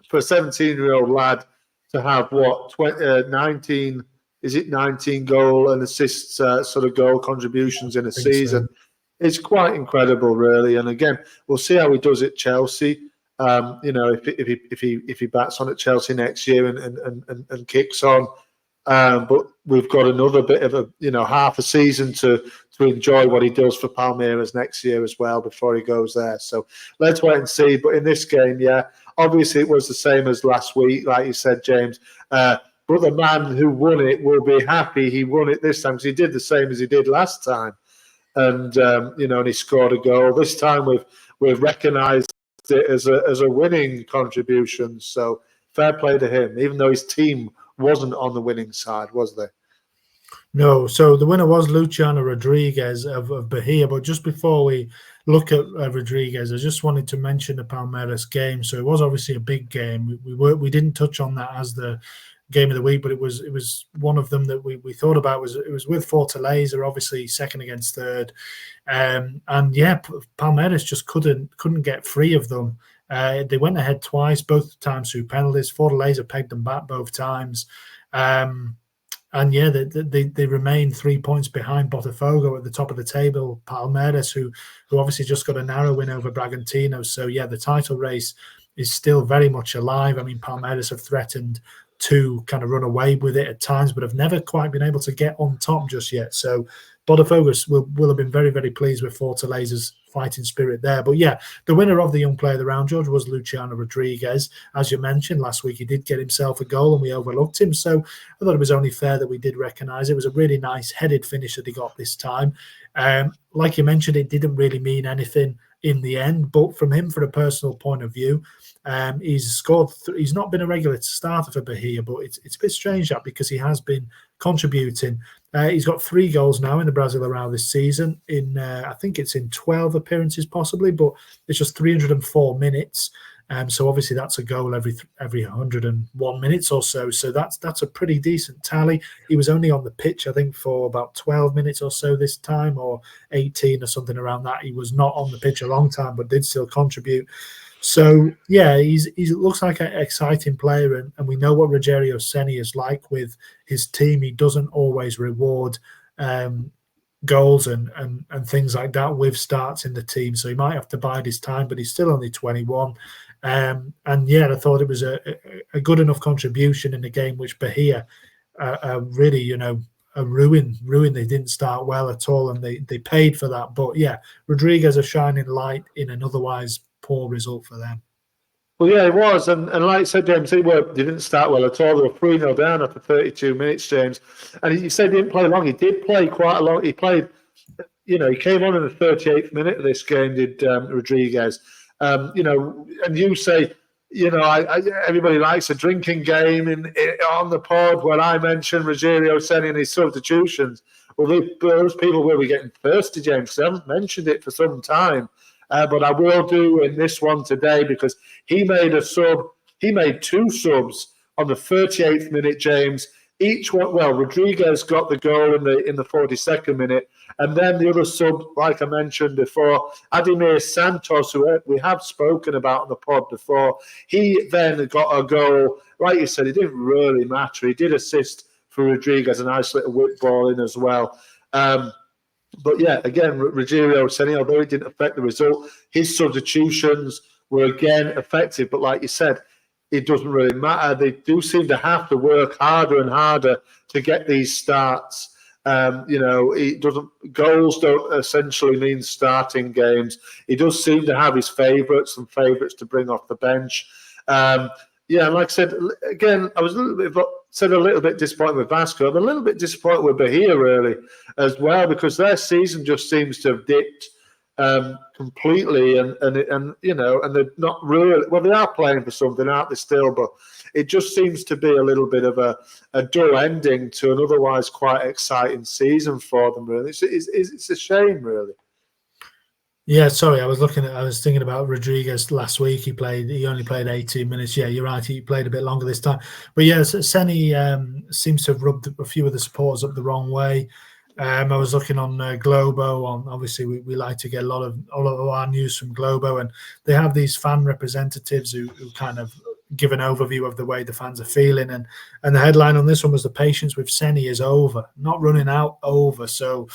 for a 17-year-old lad to have 19? Is it 19 goal and assists sort of goal contributions in a season? So. It's quite incredible, really. And again, we'll see how he does at Chelsea. If he bats on at Chelsea next year and kicks on. But we've got another bit of half a season to enjoy what he does for Palmeiras next year as well before he goes there. So let's wait and see. But in this game, yeah, obviously it was the same as last week, like you said, James. But the man who won it will be happy he won it this time because he did the same as he did last time. And and he scored a goal. This time we've recognised it as a winning contribution. So fair play to him, even though his team wasn't on the winning side, was they? No. So the winner was Luciano Rodriguez of Bahia. But just before we look at Rodriguez, I just wanted to mention the Palmeiras game. So it was obviously a big game. We didn't touch on that as the game of the week, but it was one of them that we thought about. It was with Fortaleza, obviously second against third, and yeah, Palmeiras just couldn't get free of them. They went ahead twice, both times through penalties. Fortaleza pegged them back both times, and yeah, they remain 3 points behind Botafogo at the top of the table. Palmeiras, who obviously just got a narrow win over Bragantino, so yeah, the title race is still very much alive. I mean, Palmeiras have threatened to kind of run away with it at times, but have never quite been able to get on top just yet. So Botafogo will have been very, very pleased with Fortaleza's fighting spirit there. But yeah, the winner of the Young Player of the Round, George, was Luciano Rodriguez. As you mentioned, last week he did get himself a goal and we overlooked him. So I thought it was only fair that we did recognise it. It was a really nice headed finish that he got this time. Like you mentioned, it didn't really mean anything in the end, but from him, for a personal point of view, he's scored. He's not been a regular starter for Bahia, but it's a bit strange that because he has been contributing. He's got 3 goals now in the Brazil Round this season. I think it's in 12 appearances possibly, but it's just 304 minutes. So obviously that's a goal every 101 minutes or so. So that's a pretty decent tally. He was only on the pitch, I think, for about 12 minutes or so this time, or 18 or something around that. He was not on the pitch a long time, but did still contribute. So yeah, he looks like an exciting player, and we know what Rogério Ceni is like with his team. He doesn't always reward goals and things like that with starts in the team. So he might have to bide his time, but he's still only 21. And yeah, I thought it was a good enough contribution in a game which Bahia really, a ruin. They didn't start well at all, and they paid for that. But yeah, Rodriguez a shining light in an otherwise poor result for them. Well, yeah, it was. And like I said, James, they didn't start well at all. They were 3-0 down after 32 minutes, James. And you said he didn't play long. He did play quite a lot. He played, he came on in the 38th minute of this game, did Rodriguez. And you say, everybody likes a drinking game on the pod where I mentioned Rogério Ceni and his substitutions. Well, those people will be getting thirsty, James. They haven't mentioned it for some time. But I will do in this one today because he made a sub. he made 2 subs on the 38th minute, James. Each one, well, Rodriguez got the goal in the 42nd minute, and then the other sub, like I mentioned before, Ademir Santos, who we have spoken about on the pod before, he then got a goal. Like you said, it didn't really matter. He did assist for Rodriguez, a nice little whip ball in as well. But yeah, again, Rogerio Ceni, although it didn't affect the result, his substitutions were again effective. But like you said, it doesn't really matter. They do seem to have to work harder and harder to get these starts. Goals don't essentially mean starting games. He does seem to have his favourites to bring off the bench. And like I said, again, I was a little bit disappointed with Vasco. I'm a little bit disappointed with Bahia, really, as well, because their season just seems to have dipped completely, and they're not really, well, they are playing for something, aren't they, still, but it just seems to be a little bit of a dull ending to an otherwise quite exciting season for them, really. It's a shame, really. Yeah, sorry, I was thinking about Rodriguez last week. He only played 18 minutes. Yeah, you're right, he played a bit longer this time. But yeah, Ceni seems to have rubbed a few of the supporters up the wrong way. I was looking on Globo. Obviously, we like to get a lot of our news from Globo, and they have these fan representatives who kind of give an overview of the way the fans are feeling. And the headline on this one was "The patience with Ceni is over, not running out, over." So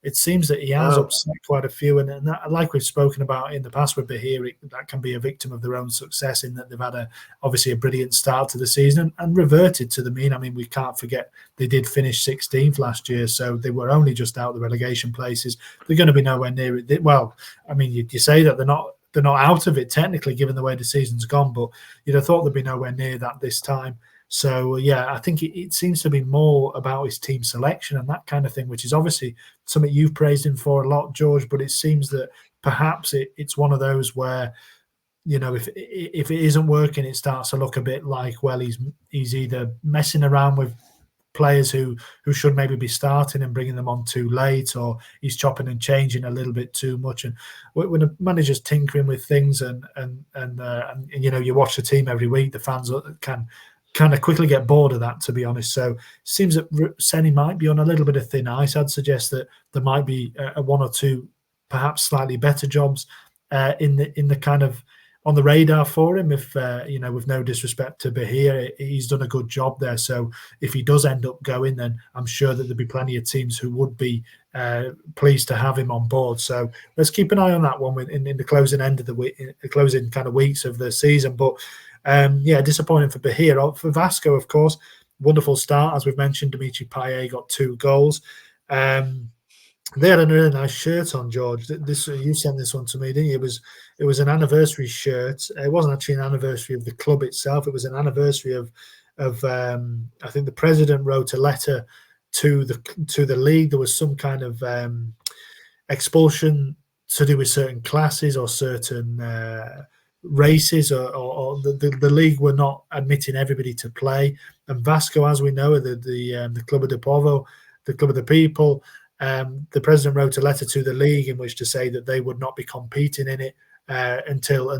it seems that he has upset quite a few, and that, like we've spoken about in the past with Bahia, that can be a victim of their own success in that they've had obviously a brilliant start to the season and reverted to the mean. I mean, we can't forget they did finish 16th last year, so they were only just out the relegation places. They're going to be nowhere near it. Well, I mean, you say that they're not out of it technically, given the way the season's gone, but you'd have thought they'd be nowhere near that this time. So, yeah, I think it seems to be more about his team selection and that kind of thing, which is obviously something you've praised him for a lot, George, but it seems that perhaps it's one of those where, if it isn't working, it starts to look a bit like, well, he's either messing around with players who should maybe be starting and bringing them on too late, or he's chopping and changing a little bit too much. And when a manager's tinkering with things and you watch the team every week, the fans can kind of quickly get bored of that, to be honest. So it seems that Ceni might be on a little bit of thin ice. I'd suggest that there might be one or two perhaps slightly better jobs in the kind of on the radar for him. If with no disrespect to Bahia, he's done a good job there. So if he does end up going, then I'm sure that there'll be plenty of teams who would be pleased to have him on board. So let's keep an eye on that one in the closing end of the week, closing kind of weeks of the season. But disappointing for Bahia. For Vasco, of course, wonderful start. As we've mentioned, Dimitri Payet got 2 goals. They had a really nice shirt on, George. You sent this one to me, didn't you? It was an anniversary shirt. It wasn't actually an anniversary of the club itself. It was an anniversary of I think the president wrote a letter to the league. There was some kind of expulsion to do with certain classes or certain races, or the league were not admitting everybody to play. And Vasco, as we know, the Club of the Povo, the Club of the People, the president wrote a letter to the league in which to say that they would not be competing in it until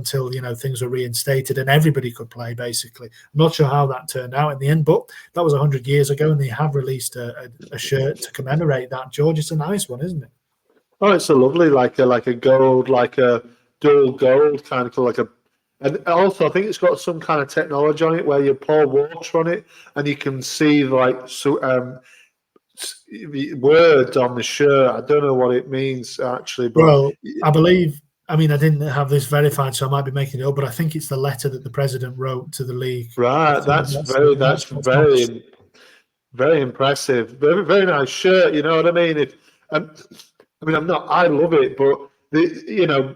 things were reinstated and everybody could play, basically. I'm not sure how that turned out in the end, but that was 100 years ago, and they have released a shirt to commemorate that. George, it's a nice one, isn't it? Oh, it's a lovely, like a gold, like a dual gold kind of and also I think it's got some kind of technology on it where you pour water on it and you can see words on the shirt. I don't know what it means actually, but well, I believe. I mean, I didn't have this verified, so I might be making it up, but I think it's the letter that the president wrote to the league. Right, that's very impressive. Very, very nice shirt. You know what I mean? I love it, but the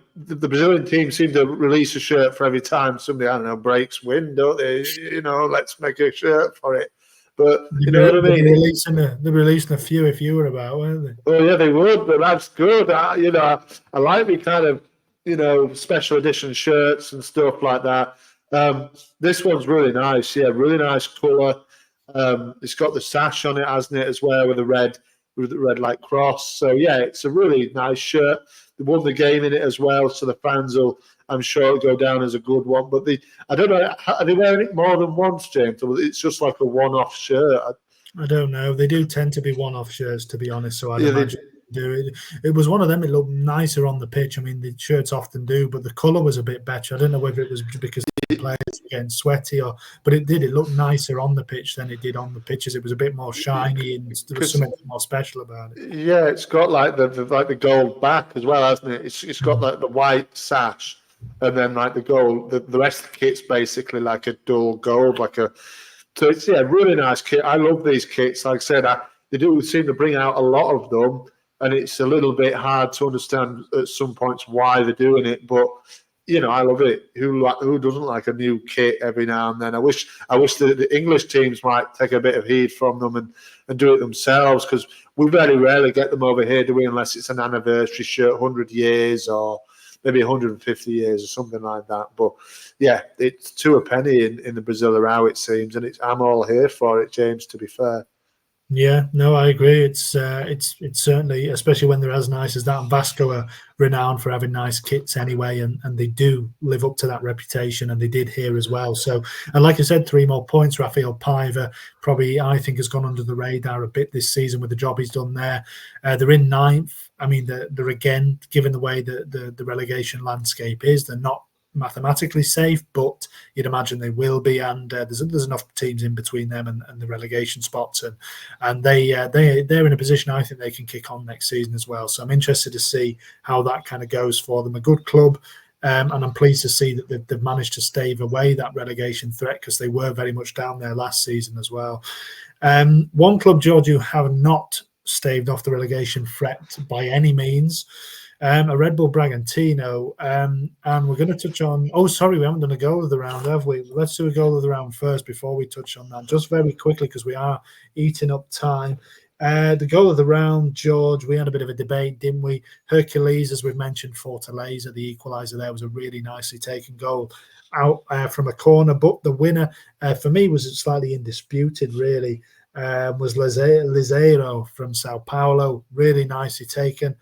Brazilian team seem to release a shirt for every time somebody, I don't know, breaks wind, don't they? Let's make a shirt for it. But you know what I mean? They're releasing a few if you were about, weren't they? Oh yeah, they would, but that's good. I like the kind of special edition shirts and stuff like that. This one's really nice. Yeah, really nice colour. It's got the sash on it, hasn't it, as well, with the red with the red light cross. So yeah, it's a really nice shirt. They won the game in it as well, so the fans will, I'm sure, it'll go down as a good one. But I don't know, are they wearing it more than once, James? Or it's just like a one-off shirt? I don't know. They do tend to be one-off shirts, to be honest. So I'd Yeah, imagine they do it. It was one of them. It looked nicer on the pitch. I mean, the shirts often do, but the colour was a bit better. I don't know whether it was because the players were getting sweaty, but it did. It looked nicer on the pitch than it did on the pitches. It was a bit more shiny, and there was something more special about it. Yeah, it's got like the gold back as well, hasn't it? It's got like the white sash, and then like the gold. The rest of the kit's basically like a dual gold, So it's really nice kit. I love these kits. Like I said, they do seem to bring out a lot of them, and it's a little bit hard to understand at some points why they're doing it. But I love it. Who doesn't like a new kit every now and then? I wish the English teams might take a bit of heed from them and do it themselves, because we very rarely get them over here, do we? Unless it's an anniversary shirt, 100 years or maybe 150 years or something like that. But yeah, it's to a penny in the Brazilian, it seems, and I'm all here for it, James, to be fair. Yeah, no, I agree. It's certainly, especially when they're as nice as that. And Vasco are renowned for having nice kits anyway, and they do live up to that reputation, and they did here as well. So, and like I said, 3 more points. Rafael Paiva probably, I think, has gone under the radar a bit this season with the job he's done there. They're in 9th. I mean, they're again, given the way the relegation landscape is, they're not mathematically safe, but you'd imagine they will be, and there's enough teams in between them and the relegation spots, and they're in a position I think they can kick on next season as well. So I'm interested to see how that kind of goes for them. A good club, and I'm pleased to see that they've managed to stave away that relegation threat, because they were very much down there last season as well. One club, George, who have not staved off the relegation threat by any means, a Red Bull Bragantino, and we're going to touch on. Oh, sorry, we haven't done a goal of the round, have we? Let's do a goal of the round first before we touch on that, just very quickly, because we are eating up time. The goal of the round, George, we had a bit of a debate, didn't we? Hercules, as we've mentioned, Fortaleza, the equaliser there, was a really nicely taken goal out from a corner, but the winner for me was slightly indisputed, really. Was Liseiro from Sao Paulo, really nicely taken.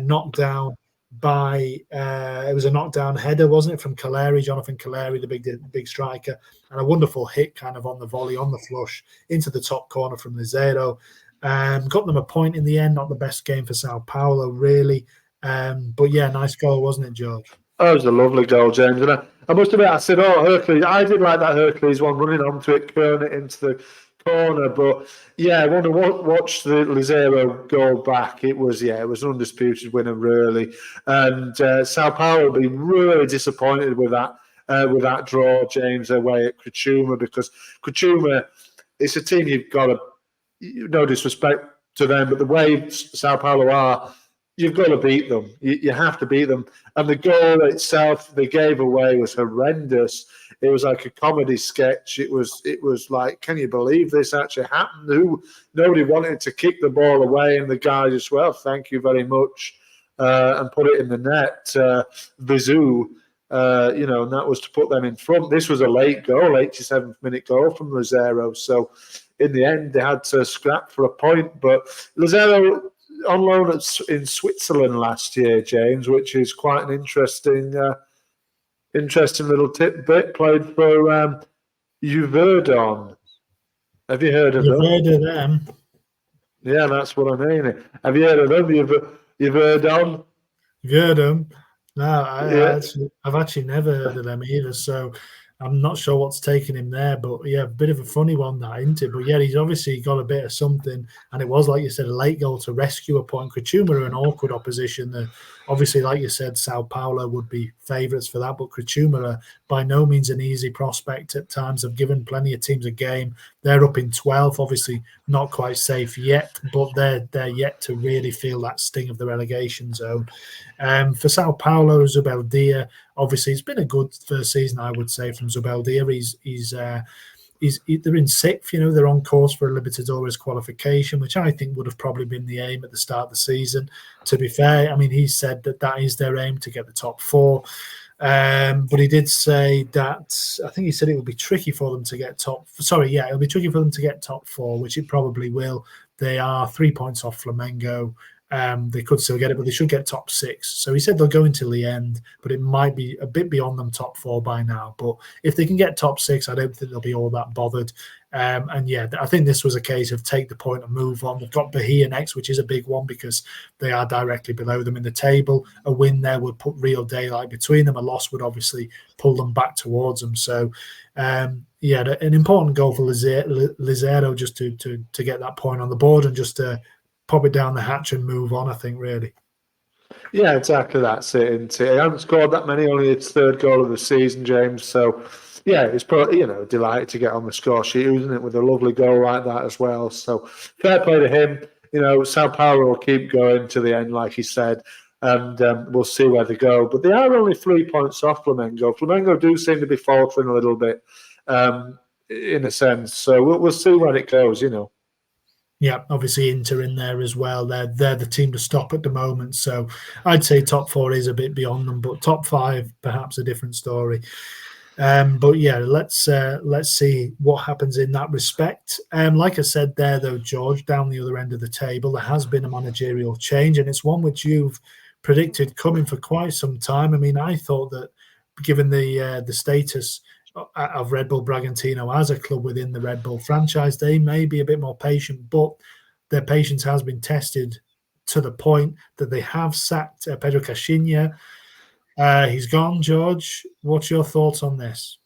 Knocked down by it was a knockdown header, wasn't it, from Caleri, Jonathan Caleri, the big striker, and a wonderful hit kind of on the volley, on the flush into the top corner from Liseiro. Got them a point in the end. Not the best game for Sao Paulo, really, but yeah, nice goal, wasn't it, George? Oh, it was a lovely goal, James. And I must admit, I said, "Oh, Hercules!" I did like that Hercules one, running onto it, curling it into the corner. But yeah, I want to watch the Liseiro goal back. It was an undisputed winner, really. And Sao Paulo will be really disappointed with that draw, James, away at Criciúma, because Criciúma, it's a team you've got to, no disrespect to them, but the way Sao Paulo are, you've got to beat them. You have to beat them. And the goal itself they gave away was horrendous. It was like a comedy sketch. It was like, can you believe this actually happened? Nobody wanted to kick the ball away, and the guy just, well, thank you very much, and put it in the net. Vizu, and that was to put them in front. This was a late goal, 87th minute goal from Liseiro. So in the end, they had to scrap for a point. But Liseiro on loan in Switzerland last year, James, which is quite an interesting little tidbit. Played for Uverdon. Have you heard of them? You've heard of them? Yeah, that's what I mean. Have you heard of them? Uverdon? You've heard them? No, I've actually never heard of them either. So I'm not sure what's taken him there, but yeah, a bit of a funny one, that, isn't it? But yeah, he's obviously got a bit of something, and it was, like you said, a late goal to rescue a point. Criciúma are an awkward opposition. Obviously, like you said, Sao Paulo would be favourites for that, but Criciúma are by no means an easy prospect at times. They've given plenty of teams a game. They're up in 12th, obviously not quite safe yet, but they're yet to really feel that sting of the relegation zone. For Sao Paulo, Zubeldia, obviously it's been a good first season, I would say, from Zubeldia. They're in 6th, they're on course for a Libertadores qualification, which I think would have probably been the aim at the start of the season. To be fair, I mean, he said that is their aim, to get the top 4. But he did say that, I think he said it would be tricky for them to get it'll be tricky for them to get top 4, which it probably will. They are 3 points off Flamengo. They could still get it, but they should get top 6. So he said they'll go until the end, but it might be a bit beyond them top 4 by now. But if they can get top 6, I don't think they'll be all that bothered. And yeah, I think this was a case of take the point and move on. They've got Bahia next, which is a big one because they are directly below them in the table. A win there would put real daylight between them. A loss would obviously pull them back towards them. So yeah, an important goal for Lizero just to get that point on the board and just to pop it down the hatch and move on, I think, really. Yeah, exactly. That's it. Isn't it? He hasn't scored that many, only its 3rd goal of the season, James. So, yeah, it's probably, delighted to get on the score sheet, isn't it, with a lovely goal like that as well. So, fair play to him. Sao Paulo will keep going to the end, like he said, and we'll see where they go. But they are only 3 points off Flamengo. Flamengo do seem to be faltering a little bit, in a sense. So, we'll see where it goes, Yeah, obviously Inter in there as well. They're the team to stop at the moment. So I'd say top 4 is a bit beyond them, but top 5 perhaps a different story. But yeah, let's see what happens in that respect. Like I said there, though, George, down the other end of the table, there has been a managerial change, and it's one which you've predicted coming for quite some time. I mean, I thought that given the status of Red Bull Bragantino as a club within the Red Bull franchise, they may be a bit more patient, but their patience has been tested to the point that they have sacked Pedro Caixinha. He's gone, George. What's your thoughts on this?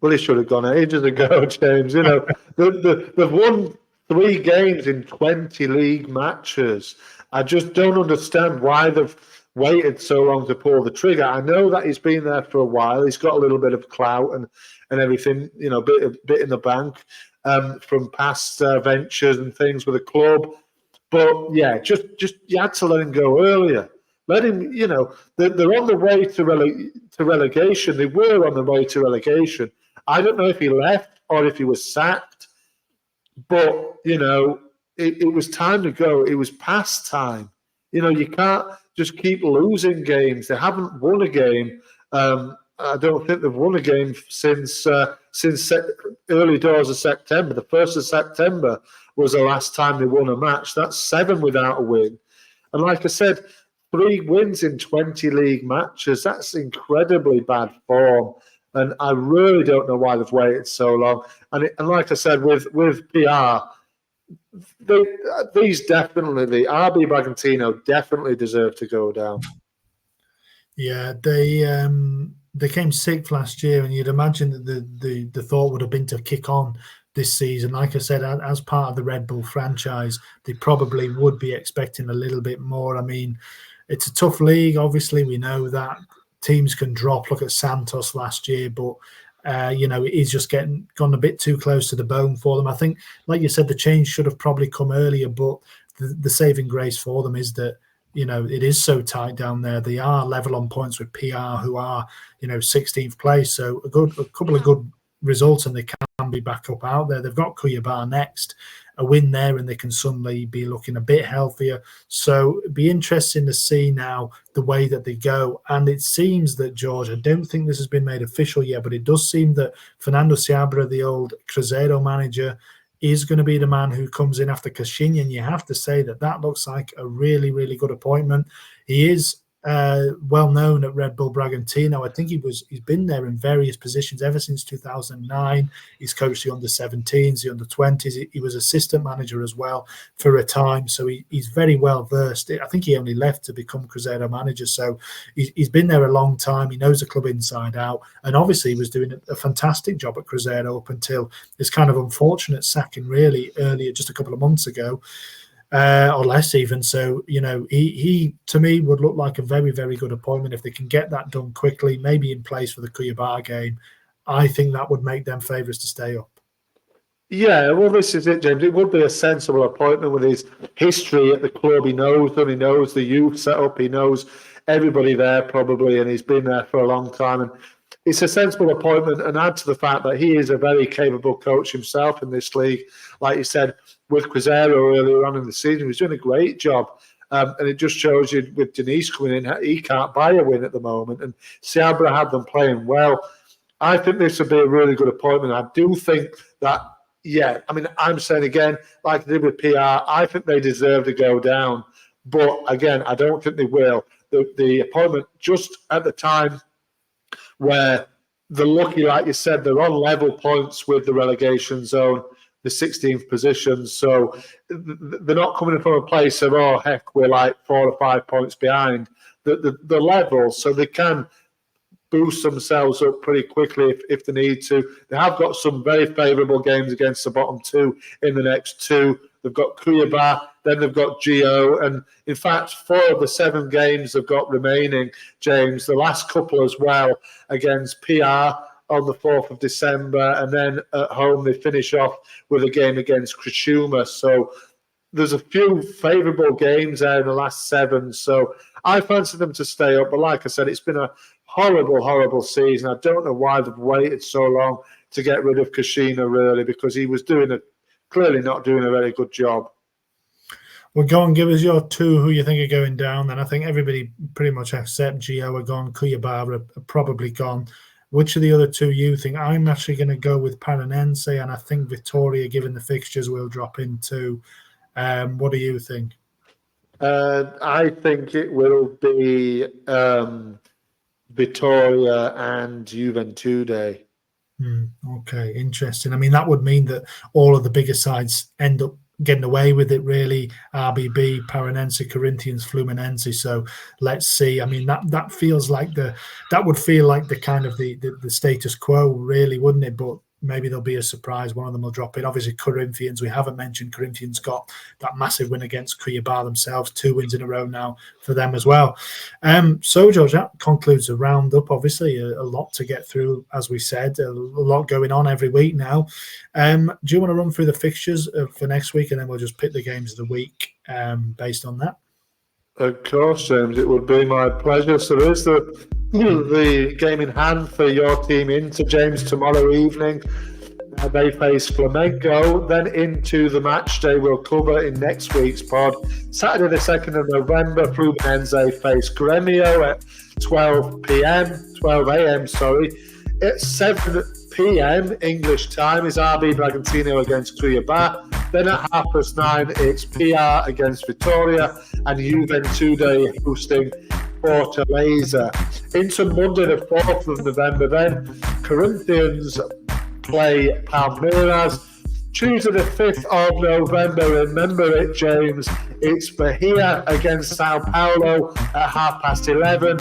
Well, he should have gone ages ago, James. They've won 3 games in 20 league matches. I just don't understand why they've waited so long to pull the trigger. I know that he's been there for a while. He's got a little bit of clout and everything, bit in the bank from past ventures and things with the club. But yeah, just you had to let him go earlier. Let him, they're on the way to relegation. They were on the way to relegation. I don't know if he left or if he was sacked, but it was time to go. It was past time. You can't just keep losing games. They haven't won a game. I don't think they've won a game since early doors of September. The 1st of September was the last time they won a match. That's 7 without a win. And like I said, 3 wins in 20 league matches. That's incredibly bad form. And I really don't know why they've waited so long. And like I said, with PR, these definitely, the RB Bragantino definitely deserve to go down. Yeah, they came 6th last year, and you'd imagine that the thought would have been to kick on this season. Like I said, as part of the Red Bull franchise, they probably would be expecting a little bit more. I mean, it's a tough league. Obviously, we know that teams can drop. Look at Santos last year, but he's just gone a bit too close to the bone for them. I think, like you said, the change should have probably come earlier, but the saving grace for them is that it is so tight down there. They are level on points with PR, who are 16th place. So a couple of good results, and they can be back up out there. They've got Cuiabá next. A win there, and they can suddenly be looking a bit healthier. So it'd be interesting to see now the way that they go. And it seems that, George, I don't think this has been made official yet, but it does seem that Fernando Seabra, the old Cruzeiro manager, is going to be the man who comes in after Caixinha. And you have to say that looks like a really, really good appointment. He is well known at Red Bull Bragantino. I think he's been there in various positions ever since 2009. He's coached the under-17s, the under-20s. He was assistant manager as well for a time, so he's very well versed. I think he only left to become Cruzeiro manager, so he's been there a long time. He knows the club inside out, and obviously he was doing a fantastic job at Cruzeiro up until this kind of unfortunate sacking really earlier, just a couple of months ago. Or less even. So, he to me would look like a very, very good appointment. If they can get that done quickly, maybe in place for the Cuiabá game, I think that would make them favourites to stay up. Yeah, well, this is it, James. It would be a sensible appointment with his history at the club. He knows them. He knows the youth setup. He knows everybody there probably, and he's been there for a long time. And it's a sensible appointment, and add to the fact that he is a very capable coach himself in this league. Like you said, with Cruzeiro earlier on in the season, he was doing a great job. And it just shows you with Denise coming in, he can't buy a win at the moment. And Seabra had them playing well. I think this would be a really good appointment. I do think that Yeah, I mean, I'm saying again, like I did with PR, I think they deserve to go down. But again, I don't think they will. The appointment just at the time where they're lucky, like you said, they're on level points with the relegation zone, the 16th position. So they're not coming from a place of, oh, heck, we're like 4 or 5 points behind. The level, so they can boost themselves up pretty quickly if they need to. They have got some very favourable games against the bottom two in the next two. They've got Cuiabá, then they've got Gio, and in fact, 4 of the 7 games they've got remaining, James, the last couple as well, against PR on the 4th of December, and then at home they finish off with a game against Criciúma. So there's a few favourable games there in the last 7, so I fancy them to stay up. But like I said, it's been a horrible, horrible season. I don't know why they've waited so long to get rid of Kashina, really, because he was clearly not doing a very good job. Well, go and give us your 2 who you think are going down. Then I think everybody pretty much except Gio are gone. Cuiabá are probably gone. Which of the other 2 you think? I'm actually going to go with Paranense, and I think Vitória, given the fixtures, will drop into. What do you think? I think it will be Vitória and Juventude. Okay, interesting. I mean, that would mean that all of the bigger sides end up getting away with it, really. RBB, Paranense, Corinthians, Fluminense. So let's see. I mean, that feels like that would feel like the kind of the status quo, really, wouldn't it? But maybe there'll be a surprise. One of them will drop in. Obviously, Corinthians, we haven't mentioned Corinthians got that massive win against Cuiabá themselves, 2 wins in a row now for them as well. So, George, that concludes the roundup. Obviously, a lot to get through, as we said, a lot going on every week now. Do you want to run through the fixtures for next week, and then we'll just pick the games of the week based on that? Of course, James, it would be my pleasure. So there's the game in hand for your team into James tomorrow evening. They face Flamengo. Then into the match day we'll cover in next week's pod. Saturday the 2nd of November, Fluminense face Grêmio at 12 a.m. At 7 p.m. English time is RB Bragantino against Cuiabá. Then at 9:30, it's PR against Vitória and Juventude hosting Fortaleza. Into Monday the 4th of November then, Corinthians play Palmeiras. Tuesday the 5th of November, remember it, James, it's Bahia against Sao Paulo at 11:30.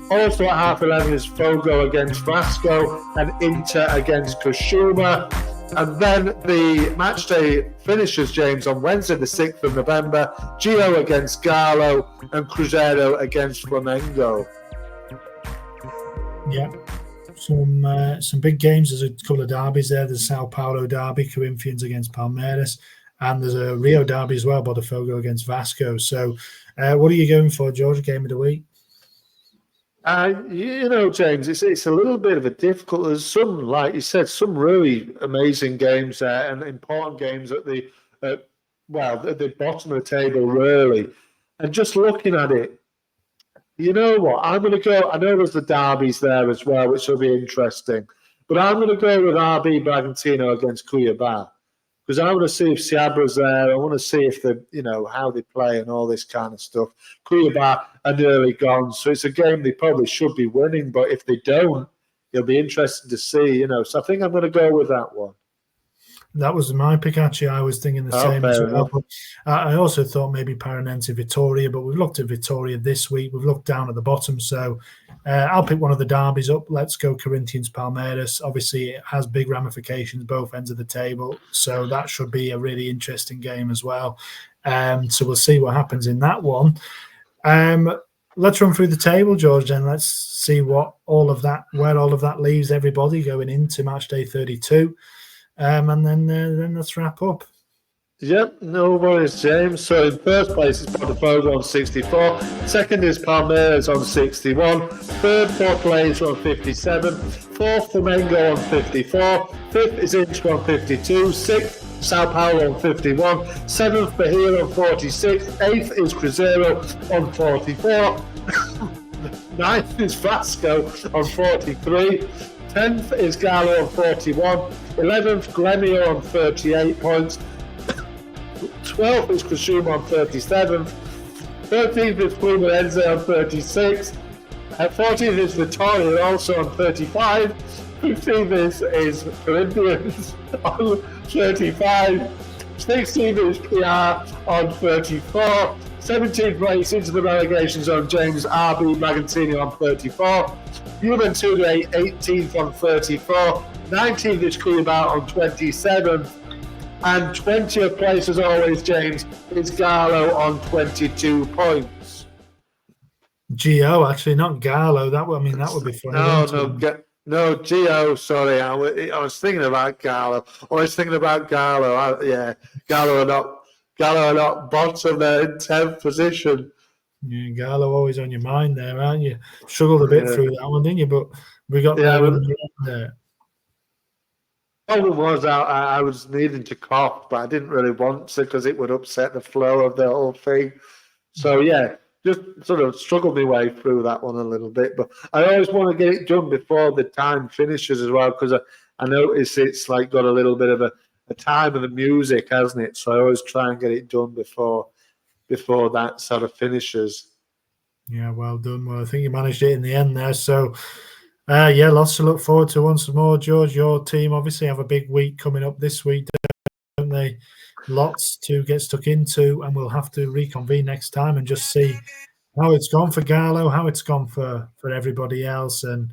Also at 11:30 is Fogo against Vasco and Inter against Criciúma. And then the match day finishes, James, on Wednesday the 6th of November. Gio against Galo and Cruzeiro against Flamengo. Yeah. Some big games. There's a couple of derbies there. There's Sao Paulo derby, Corinthians against Palmeiras, and there's a Rio derby as well, Botafogo against Vasco. So what are you going for, George, game of the week? James, it's a little bit of a difficult. There's some, like you said, some really amazing games there and important games at the bottom of the table, really. And just looking at it, you know what? I'm going to go. I know there's the derbies there as well, which will be interesting. But I'm going to go with RB Bragantino against Cuiabá because I want to see if Seabra's there. I want to see if how they play and all this kind of stuff. Cuiabá are nearly gone, so it's a game they probably should be winning. But if they don't, it'll be interesting to see. So I think I'm going to go with that one. That was my pick, actually. I was thinking the same as well. But I also thought maybe Paranense Vitória, but we've looked at Vitória this week. We've looked down at the bottom. So I'll pick one of the derbies up. Let's go Corinthians Palmeiras. Obviously, it has big ramifications, both ends of the table. So that should be a really interesting game as well. So we'll see what happens in that one. Let's run through the table, George, then. Let's see where all of that leaves everybody going into match day 32. And then let's wrap up. Yep, no worries, James. So in first place is Botafogo on 64. Second is Palmeiras on 61. Third, Fortaleza on 57. Fourth, Flamengo on 54. Fifth is Inter on 52. Sixth, Sao Paulo on 51. Seventh, Bahia on 46. Eighth is Cruzeiro on 44. Ninth is Vasco on 43. 10th is Gallo on 41. 11th, Glenio on 38 points. 12th is Kashuma on 37th. 13th is Fluminense on 36. 14th is Vittoria, also on 35. 15th is Corinthians on 35. 16th is PR on 34. 17th place into the relegation zone, James RB Magantini on 34. Juventude 18th on 34. 19th is Cuiabá on 27. And 20th place, as always, James, is Gallo on 22 points. Gio, actually, not Gallo. That would be funny. No, Gio. Sorry, I was thinking about Gallo. Gallo are not bottom. They're in 10th position. Yeah, Gallo always on your mind there, aren't you? Struggled a bit through that one, didn't you? But we got there in the end there. The problem was I was needing to cough, but I didn't really want to because it would upset the flow of the whole thing. So, yeah, just sort of struggled my way through that one a little bit. But I always want to get it done before the time finishes as well, because I notice it's like got a little bit of a time of the music, hasn't it? So I always try and get it done before that sort of finishes. Yeah, well done. Well, I think you managed it in the end there. So, lots to look forward to once more, George. Your team obviously have a big week coming up this week, don't they? Lots to get stuck into, and we'll have to reconvene next time and just see how it's gone for Gallo, how it's gone for everybody else, and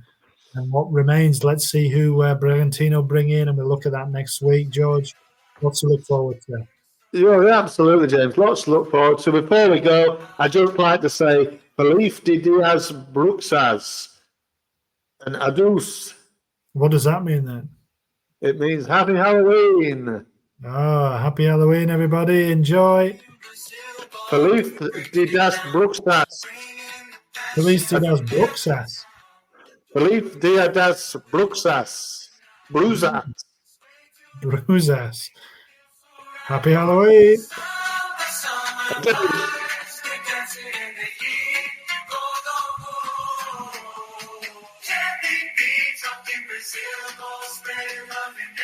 what remains. Let's see who Bragantino bring in, and we'll look at that next week, George. Lots to look forward to. Yeah, absolutely, James. Lots to look forward to. Before we go, I'd just like to say Feliz de Dias Bruxas and Adus. What does that mean then? It means Happy Halloween. Oh, Happy Halloween, everybody. Enjoy. Feliz de Dias Bruxas. Feliz de Dias Bruxas. Feliz Dia das Bruxas. Bruxas. Happy Halloween. Brazil, spread love and